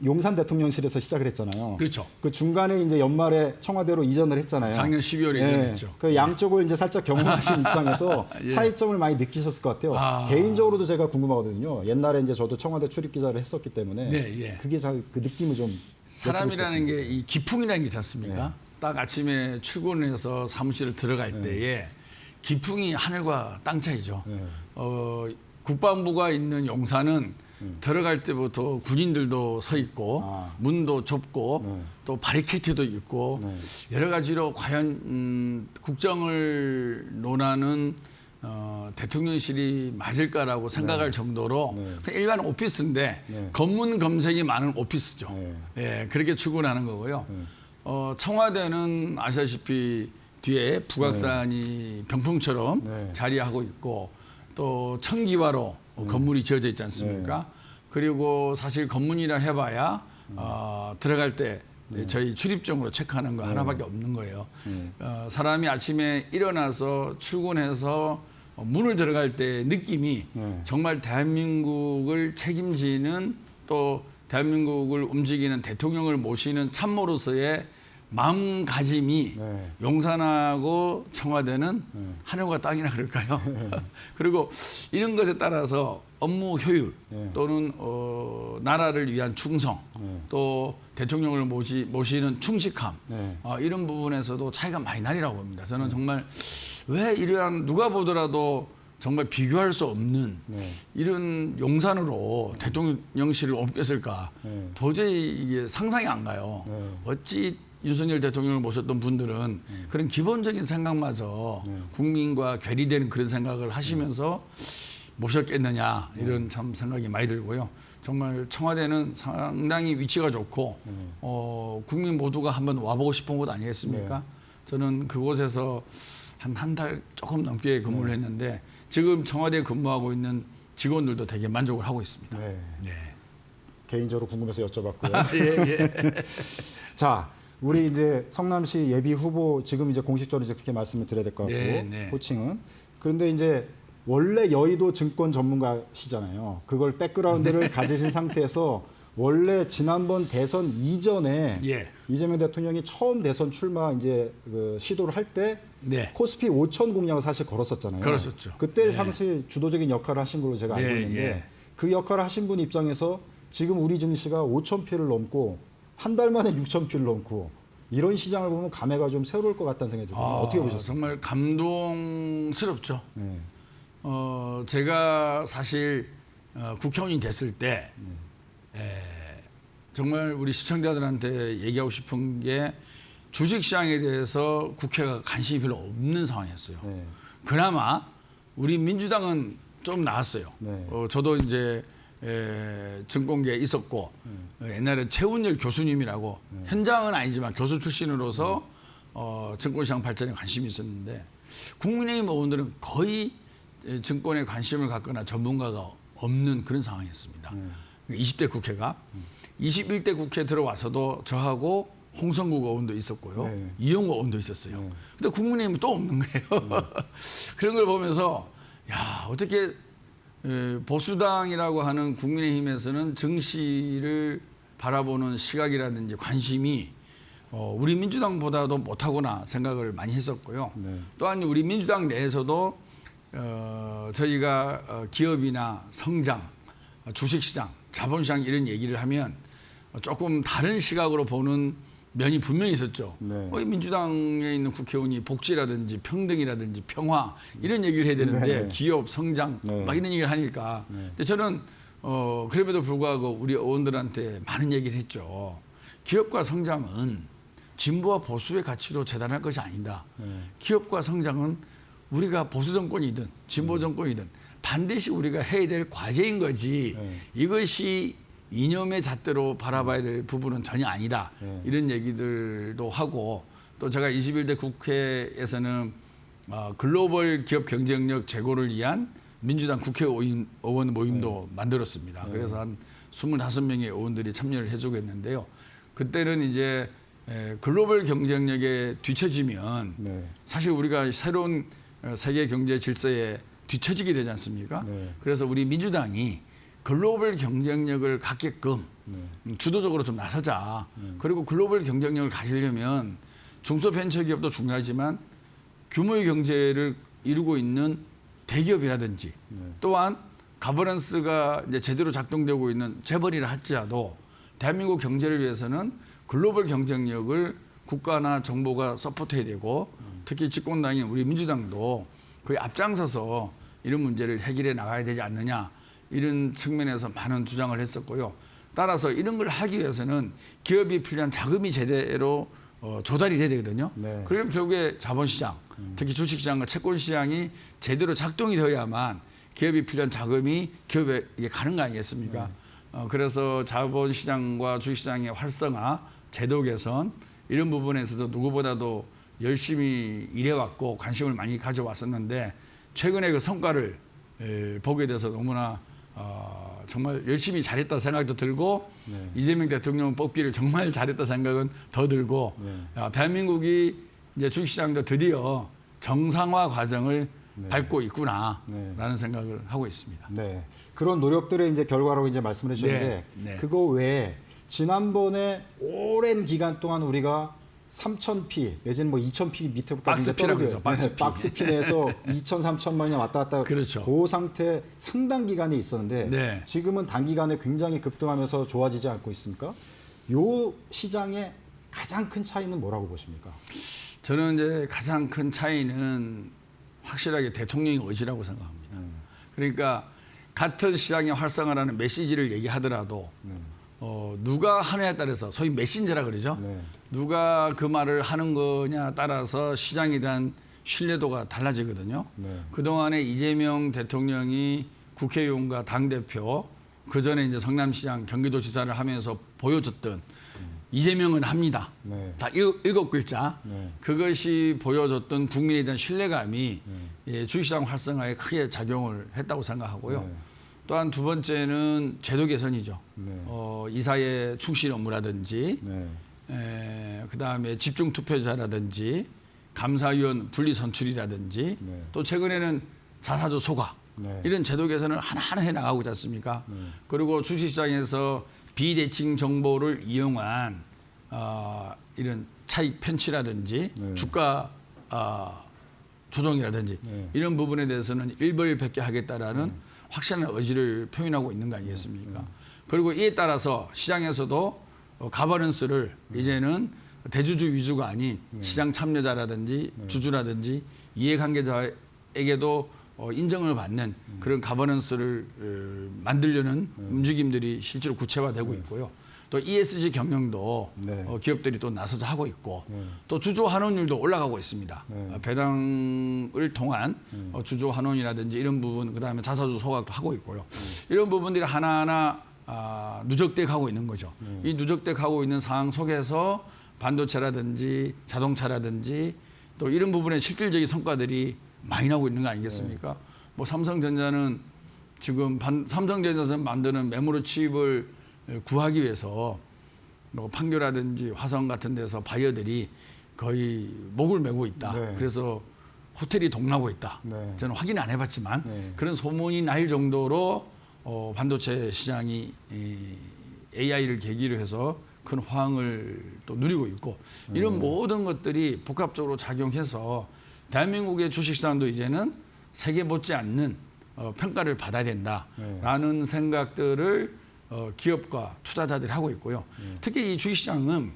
용산 대통령실에서 시작을 했잖아요. 그렇죠. 그 중간에 이제 연말에 청와대로 이전을 했잖아요. 작년 12월에 이전했죠. 그 양쪽을 이제 살짝 경험하신 입장에서 예. 차이점을 많이 느끼셨을 것 같아요. 아. 개인적으로도 제가 궁금하거든요. 옛날에 이제 저도 청와대 출입 기자를 했었기 때문에 네, 예. 그게 잘 그 느낌을 좀 사람이라는 게 이 기풍이라는 게 있지 않습니까? 네. 딱 아침에 출근해서 사무실을 들어갈 때에 기풍이 하늘과 땅 차이죠. 네. 국방부가 있는 용산은 들어갈 때부터 군인들도 서 있고 아. 문도 좁고 네. 또 바리케이트도 있고 네. 여러 가지로 과연 국정을 논하는 대통령실이 맞을까라고 생각할 정도로 네. 그냥 일반 오피스인데 네. 검문 검색이 많은 오피스죠. 네. 예, 그렇게 출근하는 거고요. 청와대는 아시다시피 뒤에 북악산이 병풍처럼 네. 자리하고 있고 또 청기화로 건물이 지어져 있지 않습니까? 그리고 사실 건물이라 해봐야 들어갈 때 저희 출입증으로 체크하는 거 하나밖에 없는 거예요. 사람이 아침에 일어나서 출근해서 문을 들어갈 때 느낌이 정말 대한민국을 책임지는 또 대한민국을 움직이는 대통령을 모시는 참모로서의 마음가짐이 용산하고 청와대는 하늘과 땅이라 그럴까요? 그리고 이런 것에 따라서 업무 효율 또는 나라를 위한 충성 또 대통령을 모시는 충직함 이런 부분에서도 차이가 많이 나리라고 봅니다. 저는 정말 왜 이러한 누가 보더라도 정말 비교할 수 없는 이런 용산으로 대통령실을 옮겼을까 도저히 이게 상상이 안 가요. 어찌 윤석열 대통령을 모셨던 분들은 그런 기본적인 생각마저 국민과 괴리되는 그런 생각을 하시면서 모셨겠느냐 이런 참 생각이 많이 들고요. 정말 청와대는 상당히 위치가 좋고 국민 모두가 한번 와보고 싶은 곳 아니겠습니까? 저는 그곳에서 한 달 조금 넘게 근무를 했는데 지금 청와대에 근무하고 있는 직원들도 되게 만족을 하고 있습니다. 개인적으로 궁금해서 여쭤봤고요. 예. 자, 우리 이제 성남시 예비 후보 지금 이제 공식적으로 이제 그렇게 말씀을 드려야 될 것 같고 호칭은 그런데 이제 원래 여의도 증권 전문가시잖아요. 그걸 백그라운드를 가지신 상태에서 원래 지난번 대선 이전에 이재명 대통령이 처음 대선 출마 이제 그 시도를 할 때 코스피 5천 공약을 사실 걸었었잖아요. 그렇었죠. 그때 사실 주도적인 역할을 하신 걸로 제가 알고 있는데 그 역할을 하신 분 입장에서 지금 우리 증시가 5천 표를 넘고 한 달 만에 6천 표를 넘고 이런 시장을 보면 감회가 좀 새로울 것 같다는 생각이 들어요. 어떻게 보셨어요? 정말 감동스럽죠. 제가 사실 국회의원이 됐을 때 정말 우리 시청자들한테 얘기하고 싶은 게 주식시장에 대해서 국회가 관심이 별로 없는 상황이었어요. 그나마 우리 민주당은 좀 나았어요. 저도 이제 증권계에 있었고 옛날에 최운열 교수님이라고 현장은 아니지만 교수 출신으로서 증권시장 발전에 관심이 있었는데 국민의힘 의원들은 거의 증권에 관심을 갖거나 전문가가 없는 그런 상황이었습니다. 20대 국회가 21대 국회에 들어와서도 저하고 홍성국 의원도 있었고요. 이용호 의원도 있었어요. 근데 국민의힘은 또 없는 거예요. 그런 걸 보면서 야 어떻게 보수당이라고 하는 국민의힘에서는 정치를 바라보는 시각이라든지 관심이 우리 민주당보다도 못하구나 생각을 많이 했었고요. 또한 우리 민주당 내에서도 저희가 기업이나 성장, 주식시장, 자본시장 이런 얘기를 하면 조금 다른 시각으로 보는 면이 분명히 있었죠. 민주당에 있는 국회의원이 복지라든지 평등이라든지 평화 이런 얘기를 해야 되는데 기업, 성장 막 이런 얘기를 하니까 근데 저는 그럼에도 불구하고 우리 의원들한테 많은 얘기를 했죠. 기업과 성장은 진보와 보수의 가치로 재단할 것이 아니다. 기업과 성장은 우리가 보수 정권이든 진보 정권이든 반드시 우리가 해야 될 과제인 거지 이것이 이념의 잣대로 바라봐야 될 부분은 전혀 아니다. 이런 얘기들도 하고 또 제가 21대 국회에서는 글로벌 기업 경쟁력 제고를 위한 민주당 국회의원 모임도 만들었습니다. 그래서 한 25명의 의원들이 참여를 해주고 했는데요. 그때는 이제 글로벌 경쟁력에 뒤처지면 사실 우리가 새로운 세계 경제 질서에 뒤처지게 되지 않습니까? 그래서 우리 민주당이 글로벌 경쟁력을 갖게끔 주도적으로 좀 나서자. 그리고 글로벌 경쟁력을 가지려면 중소벤처기업도 중요하지만 규모의 경제를 이루고 있는 대기업이라든지 또한 가버넌스가 이제 제대로 작동되고 있는 재벌이라 할지라도 대한민국 경제를 위해서는 글로벌 경쟁력을 국가나 정부가 서포트해야 되고 특히 집권당인 우리 민주당도 거의 앞장서서 이런 문제를 해결해 나가야 되지 않느냐 이런 측면에서 많은 주장을 했었고요. 따라서 이런 걸 하기 위해서는 기업이 필요한 자금이 제대로 조달이 돼야 되거든요. 그러면 결국에 자본시장, 특히 주식시장과 채권시장이 제대로 작동이 되어야만 기업이 필요한 자금이 기업에게 가는 거 아니겠습니까? 그래서 자본시장과 주식시장의 활성화, 제도 개선 이런 부분에 있어서 누구보다도 열심히 일해왔고 관심을 많이 가져왔었는데 최근에 그 성과를 보게 돼서 너무나 정말 열심히 잘했다 생각도 들고 네. 이재명 대통령 뽑기를 정말 잘했다 생각은 더 들고 네. 대한민국이 이제 주식시장도 드디어 정상화 과정을 밟고 있구나라는 생각을 하고 있습니다. 네. 그런 노력들의 이제 결과라고 이제 말씀을 해주셨는데 네. 그거 외에 지난번에 오랜 기간 동안 우리가 3,000P 내지는 뭐 2,000P 밑으로까지 이제 박스피라고 떨어져요. 그러죠. 박스피. 박스핀에서 2,000, 3,000만이 왔다 갔다 그렇죠. 그 상태 상당 기간이 있었는데 네. 지금은 단기간에 굉장히 급등하면서 좋아지지 않고 있습니까? 요 시장의 가장 큰 차이는 뭐라고 보십니까? 저는 이제 가장 큰 차이는 확실하게 대통령의 의지라고 생각합니다. 그러니까 같은 시장의 활성화라는 메시지를 얘기하더라도 누가 하느냐에 따라서 소위 메신저라 그러죠. 네. 누가 그 말을 하는 거냐 따라서 시장에 대한 신뢰도가 달라지거든요. 네. 그동안에 이재명 대통령이 국회의원과 당대표 그전에 이제 성남시장 경기도지사를 하면서 보여줬던 이재명은 합니다. 네. 다 일곱 글자. 네. 그것이 보여줬던 국민에 대한 신뢰감이 주식시장 활성화에 크게 작용을 했다고 생각하고요. 네. 또한 두 번째는 제도 개선이죠. 네. 이사의 충실 업무라든지 네. 그다음에 집중 투표자라든지 감사위원 분리 선출이라든지 네. 또 최근에는 자사주 소각 네. 이런 제도 개선을 하나하나 해 나가고 있지 않습니까? 그리고 주식시장에서 비대칭 정보를 이용한 이런 차익 편취라든지 네. 주가 조정이라든지 네. 이런 부분에 대해서는 일벌백계 하겠다라는 확실한 의지를 표현하고 있는 거 아니겠습니까? 그리고 이에 따라서 시장에서도 가버넌스를 이제는 대주주 위주가 아닌 시장 참여자라든지 주주라든지 이해관계자에게도 인정을 받는 그런 가버넌스를 만들려는 움직임들이 실제로 구체화되고 있고요. 또 ESG 경영도 네. 기업들이 또 나서서 하고 있고 또 주주 환원율도 올라가고 있습니다. 네. 배당을 통한 주주 환원이라든지 이런 부분 그다음에 자사주 소각도 하고 있고요. 이런 부분들이 하나하나 누적돼 가고 있는 거죠. 이 누적돼 가고 있는 상황 속에서 반도체라든지 자동차라든지 또 이런 부분의 실질적인 성과들이 많이 나오고 있는 거 아니겠습니까? 뭐 삼성전자는 지금 삼성전자에서 만드는 메모리 칩을 구하기 위해서 뭐 판교라든지 화성 같은 데서 바이어들이 거의 목을 메고 있다. 네. 그래서 호텔이 동나고 있다. 네. 저는 확인 안 해봤지만 네. 그런 소문이 날 정도로 반도체 시장이 AI를 계기로 해서 큰 호황을 또 누리고 있고 이런 모든 것들이 복합적으로 작용해서 대한민국의 주식시장도 이제는 세계 못지않는 평가를 받아야 된다라는 생각들을 기업과 투자자들이 하고 있고요. 특히 이 주식시장은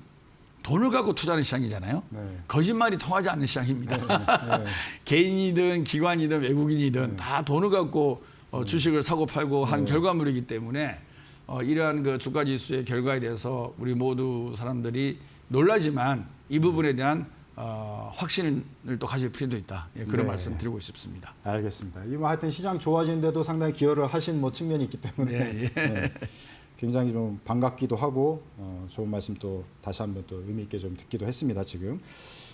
돈을 갖고 투자하는 시장이잖아요. 네. 거짓말이 통하지 않는 시장입니다. 네. 개인이든 기관이든 외국인이든 다 돈을 갖고 주식을 사고 팔고 한 결과물이기 때문에 이러한 그 주가지수의 결과에 대해서 우리 모두 사람들이 놀라지만 이 부분에 대한 확신을 또 가질 필요도 있다. 예, 그런 네. 말씀 드리고 싶습니다. 알겠습니다. 이 뭐 하여튼 시장 좋아지는데도 상당히 기여를 하신 뭐 측면이 있기 때문에 네, 예. 네. 굉장히 좀 반갑기도 하고 좋은 말씀 또 다시 한번 또 의미 있게 좀 듣기도 했습니다. 지금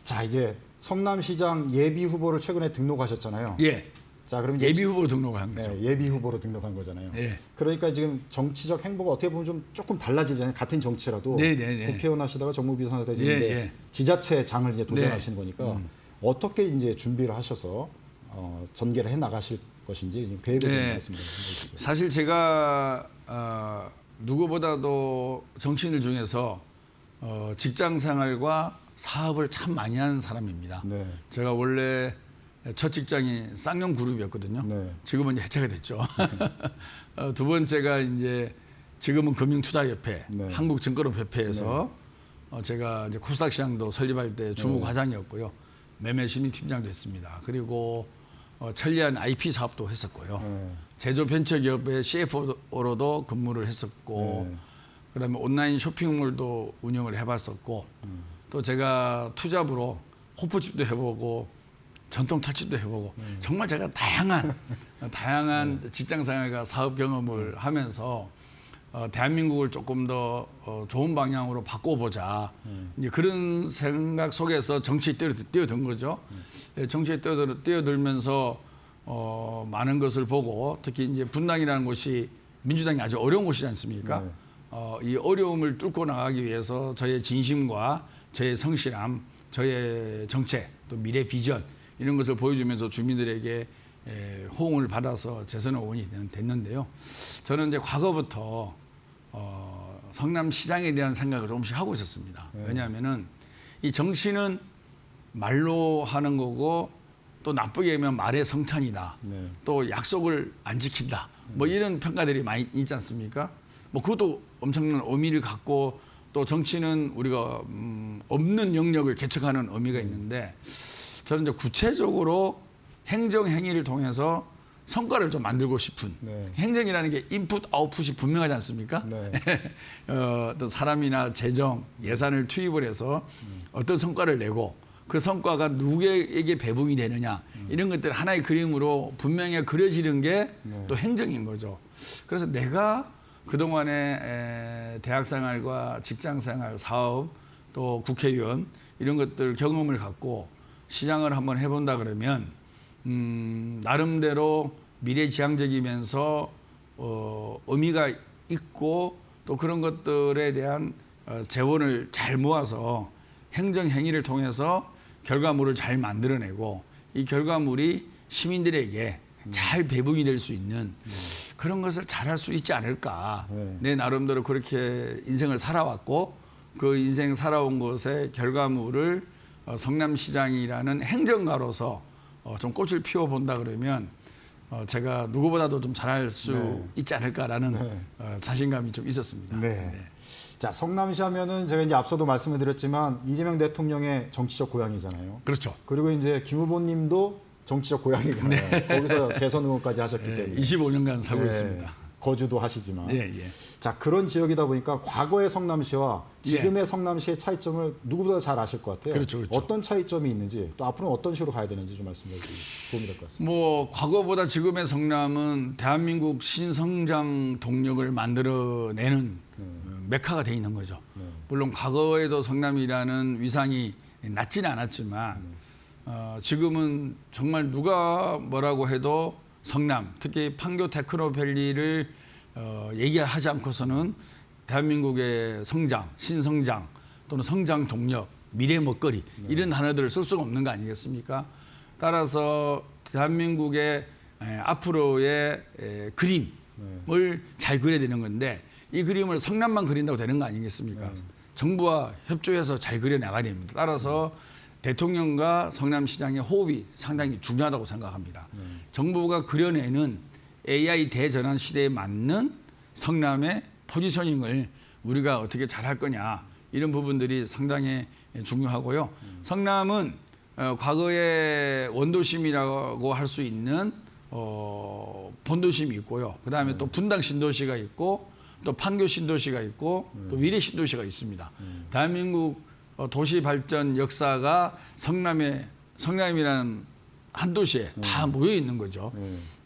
자 이제 성남시장 예비 후보를 최근에 등록하셨잖아요. 예. 자 그럼 이제 예비 후보로 등록한 거죠. 네, 예비 후보로 등록한 거잖아요. 예. 그러니까 지금 정치적 행보가 어떻게 보면 좀 조금 달라지잖아요. 같은 정치라도 네네네. 국회의원 하시다가 정무비서관 하다가 예, 이제 예. 지자체장을 이제 도전하시는 네. 거니까 어떻게 이제 준비를 하셔서 전개를 해 나가실 것인지 계획을 좀 네. 말씀 좀 해주시죠. 사실 제가 누구보다도 정치인들 중에서 직장 생활과 사업을 참 많이 하는 사람입니다. 네. 제가 원래 첫 직장이 쌍용그룹이었거든요. 네. 지금은 이제 해체가 됐죠. 두 번째가 이제 지금은 금융투자협회, 네. 한국증권업협회에서 제가 이제 코스닥 시장도 설립할 때 주무 네. 과장이었고요. 매매심의팀장도 했습니다. 그리고 천리안 IP 사업도 했었고요. 네. 제조벤처기업의 CFO로도 근무를 했었고 네. 그다음에 온라인 쇼핑몰도 운영을 해봤었고 또 제가 투잡으로 호프집도 해보고 전통 착집도 해보고 정말 제가 다양한 직장생활과 사업 경험을 하면서 대한민국을 조금 더 좋은 방향으로 바꿔보자. 이제 그런 생각 속에서 정치에 뛰어든 거죠. 정치에 뛰어들면서 많은 것을 보고 특히 이제 분당이라는 곳이 민주당이 아주 어려운 곳이지 않습니까? 네. 이 어려움을 뚫고 나가기 위해서 저의 진심과 저의 성실함, 저의 정책, 또 미래 비전 이런 것을 보여주면서 주민들에게 호응을 받아서 재선 의원이 됐는데요. 저는 이제 과거부터 성남시장에 대한 생각을 조금씩 하고 있었습니다. 왜냐하면은 이 정치는 말로 하는 거고 또 나쁘게 하면 말의 성찬이다. 네. 또 약속을 안 지킨다. 뭐 이런 평가들이 많이 있지 않습니까? 뭐 그것도 엄청난 의미를 갖고 또 정치는 우리가 없는 영역을 개척하는 의미가 있는데 저는 이제 구체적으로 행정 행위를 통해서 성과를 좀 만들고 싶은 네. 행정이라는 게 인풋 아웃풋이 분명하지 않습니까? 네. 어떤 사람이나 재정 예산을 투입을 해서 어떤 성과를 내고 그 성과가 누구에게 배분이 되느냐 이런 것들 하나의 그림으로 분명히 그려지는 게 또 행정인 거죠. 그래서 내가 그동안의 대학 생활과 직장 생활, 사업, 또 국회의원 이런 것들 경험을 갖고 시장을 한번 해본다 그러면 나름대로 미래지향적이면서 의미가 있고 또 그런 것들에 대한 재원을 잘 모아서 행정행위를 통해서 결과물을 잘 만들어내고 이 결과물이 시민들에게 잘 배분이 될 수 있는 그런 것을 잘할 수 있지 않을까. 내 나름대로 그렇게 인생을 살아왔고 그 인생 살아온 것의 결과물을 성남시장이라는 행정가로서 좀 꽃을 피워본다 그러면 제가 누구보다도 좀 잘할 수 있지 않을까라는 자신감이 좀 있었습니다. 네. 자, 성남시 하면은 제가 이제 앞서도 말씀을 드렸지만 이재명 대통령의 정치적 고향이잖아요. 그렇죠. 그리고 이제 김 후보님도 정치적 고향이잖아요. 거기서 재선 의원까지 하셨기 때문에 25년간 살고 네, 있습니다. 거주도 하시지만. 예, 예. 자, 그런 지역이다 보니까 과거의 성남시와 지금의 성남시의 차이점을 누구보다 잘 아실 것 같아요. 그렇죠, 그렇죠. 어떤 차이점이 있는지 또 앞으로는 어떤 식으로 가야 되는지 좀 말씀해 주시면 도움이 될 것 같습니다. 뭐 과거보다 지금의 성남은 대한민국 신성장 동력을 만들어내는 메카가 돼 있는 거죠. 물론 과거에도 성남이라는 위상이 낮지는 않았지만 지금은 정말 누가 뭐라고 해도 성남, 특히 판교 테크노밸리를 얘기하지 않고서는 대한민국의 성장, 신성장 또는 성장 동력, 미래 먹거리 이런 단어들을 쓸 수가 없는 거 아니겠습니까? 따라서 대한민국의 앞으로의 그림을 잘 그려야 되는 건데 이 그림을 성남만 그린다고 되는 거 아니겠습니까? 정부와 협조해서 잘 그려나가야 됩니다. 따라서 대통령과 성남시장의 호흡이 상당히 중요하다고 생각합니다. 정부가 그려내는 AI 대전환 시대에 맞는 성남의 포지셔닝을 우리가 어떻게 잘할 거냐 이런 부분들이 상당히 중요하고요. 성남은 과거의 원도심이라고 할 수 있는 본도심이 있고요. 그다음에 또 분당 신도시가 있고 또 판교 신도시가 있고 또 위례 신도시가 있습니다. 대한민국 도시 발전 역사가 성남이라는 한 도시에 다 모여 있는 거죠.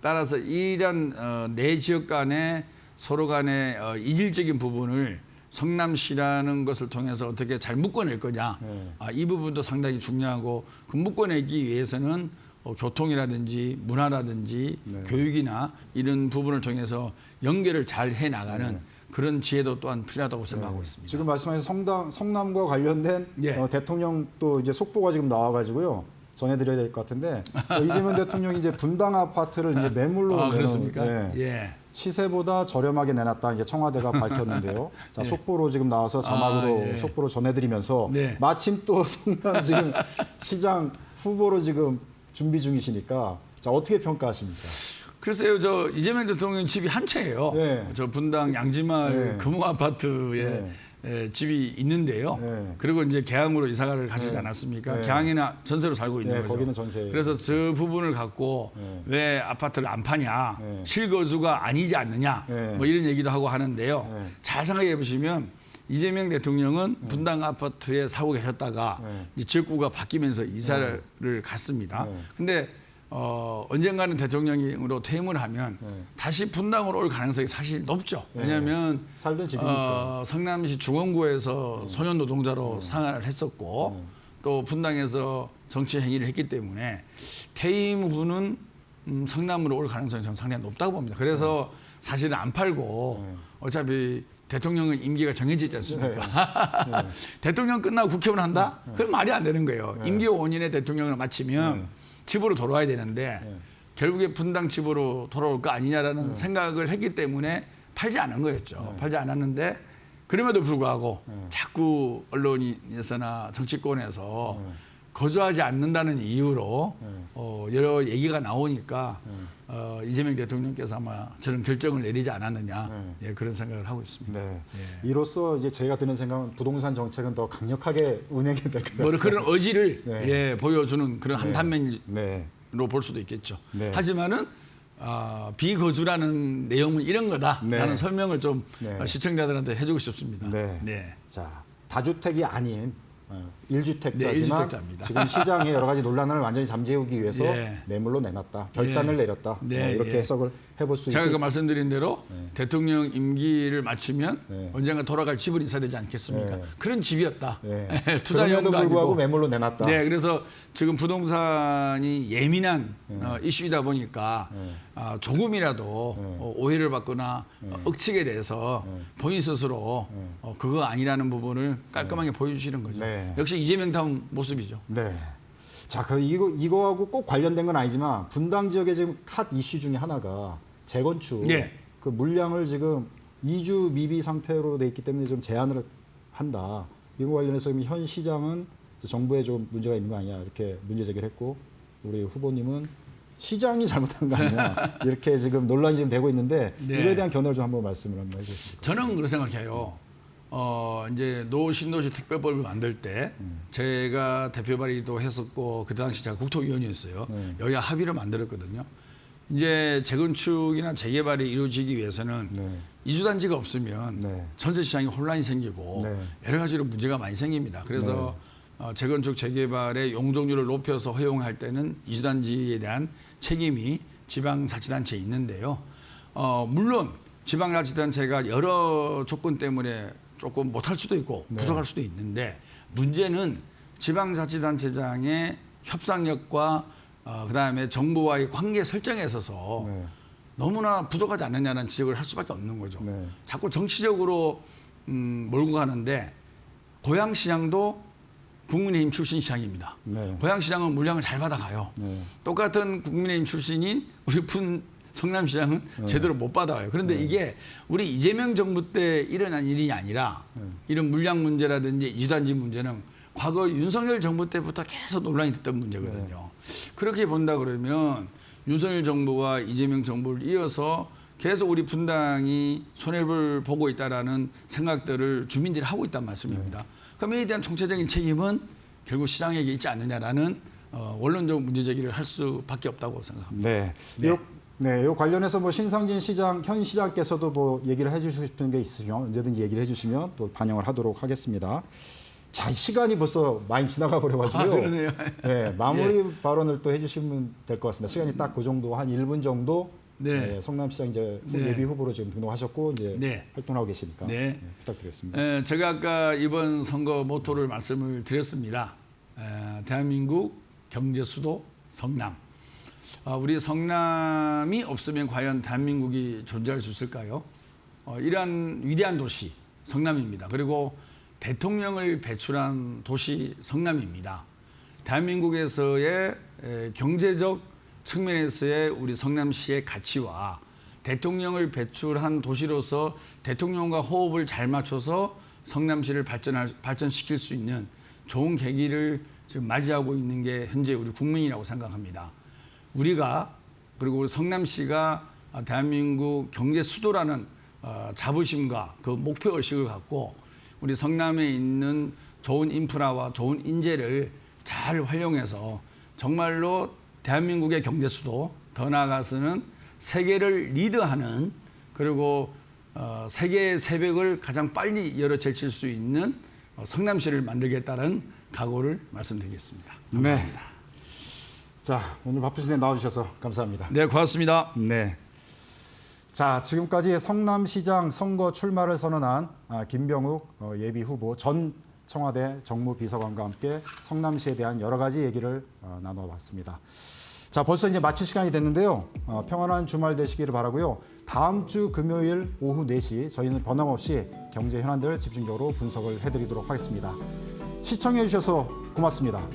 따라서 이런 내 지역 간의 서로 간의 이질적인 부분을 성남시라는 것을 통해서 어떻게 잘 묶어낼 거냐. 이 부분도 상당히 중요하고 그 묶어내기 위해서는 교통이라든지 문화라든지 교육이나 이런 부분을 통해서 연결을 잘 해나가는 그런 지혜도 또한 필요하다고 생각하고 있습니다. 지금 말씀하신 성남과 관련된 예. 대통령 또 이제 속보가 지금 나와가지고요. 전해드려야 될 것 같은데 이재명 대통령이 이제 분당 아파트를 이제 매물로 내놓은 그렇습니까? 예. 시세보다 저렴하게 내놨다 이제 청와대가 밝혔는데요. 자, 속보로 지금 나와서 자막으로 예. 속보로 전해드리면서 네. 마침 또 성남 지금 시장 후보로 지금 준비 중이시니까 자, 어떻게 평가하십니까? 글쎄요, 저 이재명 대통령 집이 한 채예요. 네. 저 분당 양지마을 네. 금호 아파트에 집이 있는데요. 네. 그리고 이제 개항으로 이사가를 가시지 않았습니까? 네. 개항이나 전세로 살고 있는 네, 거죠. 거기는 전세. 그래서 저 부분을 갖고 왜 아파트를 안 파냐, 실거주가 아니지 않느냐, 뭐 이런 얘기도 하고 하는데요. 잘 생각해 보시면 이재명 대통령은 분당 아파트에 살고 계셨다가 이제 지역구가 바뀌면서 이사를 갔습니다. 근데 언젠가는 대통령으로 퇴임을 하면 다시 분당으로 올 가능성이 사실 높죠. 왜냐하면 살던 집이니까. 성남시 중원구에서 소년 노동자로 생활을 했었고 또 분당에서 정치 행위를 했기 때문에 퇴임 후는 성남으로 올 가능성이 저는 상당히 높다고 봅니다. 그래서 사실은 안 팔고 어차피 대통령은 임기가 정해져 있지 않습니까? 대통령 끝나고 국회의원 한다? 그건 말이 안 되는 거예요. 임기 5년에 대통령을 마치면 집으로 돌아와야 되는데 결국에 분당 집으로 돌아올 거 아니냐라는 생각을 했기 때문에 팔지 않은 거였죠. 팔지 않았는데 그럼에도 불구하고 자꾸 언론에서나 정치권에서 거주하지 않는다는 이유로 여러 얘기가 나오니까 이재명 대통령께서 아마 저런 결정을 내리지 않았느냐 예, 그런 생각을 하고 있습니다. 네. 이로써 이제 제가 드는 생각은 부동산 정책은 더 강력하게 운영이 될 것 같아요. 뭐 그런 의지를 네. 예, 보여주는 그런 한 단면으로 네. 볼 수도 있겠죠. 네. 하지만은 비거주라는 내용은 이런 거다라는 네. 설명을 좀 네. 시청자들한테 해주고 싶습니다. 네. 네. 자, 다주택이 아닌 1주택자지만 네, 1주택자입니다. 지금 시장의 여러 가지 논란을 완전히 잠재우기 위해서 예. 매물로 내놨다. 결단을 예. 내렸다. 네, 이렇게 예. 해석을 해볼 수 제가 있을 그 말씀드린 대로 대통령 임기를 마치면 네. 언젠가 돌아갈 집을 있어야 되지 않겠습니까? 네. 그런 집이었다. 네. 투자용도 그럼에도 불구하고 아니고. 매물로 내놨다. 네, 그래서 지금 부동산이 예민한 이슈이다 보니까 조금이라도 오해를 받거나 억측에 대해서 본인 스스로 그거 아니라는 부분을 깔끔하게 보여주시는 거죠. 네. 역시 이재명 다운 모습이죠. 네. 자, 그 이거하고 꼭 관련된 건 아니지만 분당 지역의 지금 핫 이슈 중에 하나가 재건축. 예. 그 물량을 지금 2주 미비 상태로 돼 있기 때문에 좀 제한을 한다. 이거 관련해서 현 시장은 정부에 좀 문제가 있는 거 아니냐 이렇게 문제 제기를 했고 우리 후보님은 시장이 잘못한 거 아니냐 이렇게 지금 논란이 지금 되고 있는데 네. 이거에 대한 견해를 좀 한번 말씀을 한번 해주시죠. 저는 그렇게 생각해요. 이제 노신도시 특별법을 만들 때 제가 대표 발의도 했었고 그 당시 제가 국토위원이었어요. 여야 합의를 만들었거든요. 이제 재건축이나 재개발이 이루어지기 위해서는 네. 이주단지가 없으면 네. 전세 시장이 혼란이 생기고 네. 여러 가지로 문제가 많이 생깁니다. 그래서 재건축 재개발의 용적률을 높여서 허용할 때는 이주단지에 대한 책임이 지방자치단체에 있는데요. 물론 지방자치단체가 여러 조건 때문에 조금 못할 수도 있고 부족할 수도 있는데 문제는 지방자치단체장의 협상력과 그다음에 정부와의 관계 설정에 있어서 너무나 부족하지 않느냐는 지적을 할 수밖에 없는 거죠. 네. 자꾸 정치적으로 몰고 가는데 고양시장도 국민의힘 출신 시장입니다. 네. 고양시장은 물량을 잘 받아가요. 네. 똑같은 국민의힘 출신인 우리 성남시장은 제대로 못 받아와요. 그런데 이게 우리 이재명 정부 때 일어난 일이 아니라 이런 물량 문제라든지 이주단지 문제는 과거 윤석열 정부 때부터 계속 논란이 됐던 문제거든요. 그렇게 본다 그러면 윤석열 정부와 이재명 정부를 이어서 계속 우리 분당이 손해를 보고 있다라는 생각들을 주민들이 하고 있다는 말씀입니다. 그럼 이에 대한 총체적인 책임은 결국 시장에게 있지 않느냐라는 원론적 문제 제기를 할 수밖에 없다고 생각합니다. 네. 요 관련해서 뭐 신상진 시장 현 시장께서도 뭐 얘기를 해주시고 싶은 게 있으면 언제든지 얘기를 해주시면 또 반영을 하도록 하겠습니다. 자, 시간이 벌써 많이 지나가 버려가지고요. 그러네요. 네, 마무리 발언을 또 해주시면 될 것 같습니다. 시간이 딱 그 정도 한 1분 정도. 네. 성남시장 이제 네. 예비 후보로 지금 등록하셨고 이제 네. 활동하고 계시니까 네. 부탁드리겠습니다. 제가 아까 이번 선거 모토를 말씀을 드렸습니다. 대한민국 경제 수도 성남. 우리 성남이 없으면 과연 대한민국이 존재할 수 있을까요? 이러한 위대한 도시 성남입니다. 그리고 대통령을 배출한 도시 성남입니다. 대한민국에서의 경제적 측면에서의 우리 성남시의 가치와 대통령을 배출한 도시로서 대통령과 호흡을 잘 맞춰서 성남시를 발전시킬 수 있는 좋은 계기를 지금 맞이하고 있는 게 현재 우리 국민이라고 생각합니다. 우리가 그리고 우리 성남시가 대한민국 경제 수도라는 자부심과 그 목표 의식을 갖고 우리 성남에 있는 좋은 인프라와 좋은 인재를 잘 활용해서 정말로 대한민국의 경제 수도 더 나아가서는 세계를 리드하는 그리고 세계의 새벽을 가장 빨리 열어제칠 수 있는 성남시를 만들겠다는 각오를 말씀드리겠습니다. 감사합니다. 네. 자, 오늘 바쁘신 데 나와주셔서 감사합니다. 네, 고맙습니다. 네. 자, 지금까지 성남시장 선거 출마를 선언한 김병욱 예비 후보 전 청와대 정무비서관과 함께 성남시에 대한 여러 가지 얘기를 나눠봤습니다. 자, 벌써 이제 마칠 시간이 됐는데요. 평안한 주말 되시기를 바라고요. 다음 주 금요일 오후 4시 저희는 변함없이 경제 현안들 집중적으로 분석을 해드리도록 하겠습니다. 시청해 주셔서 고맙습니다.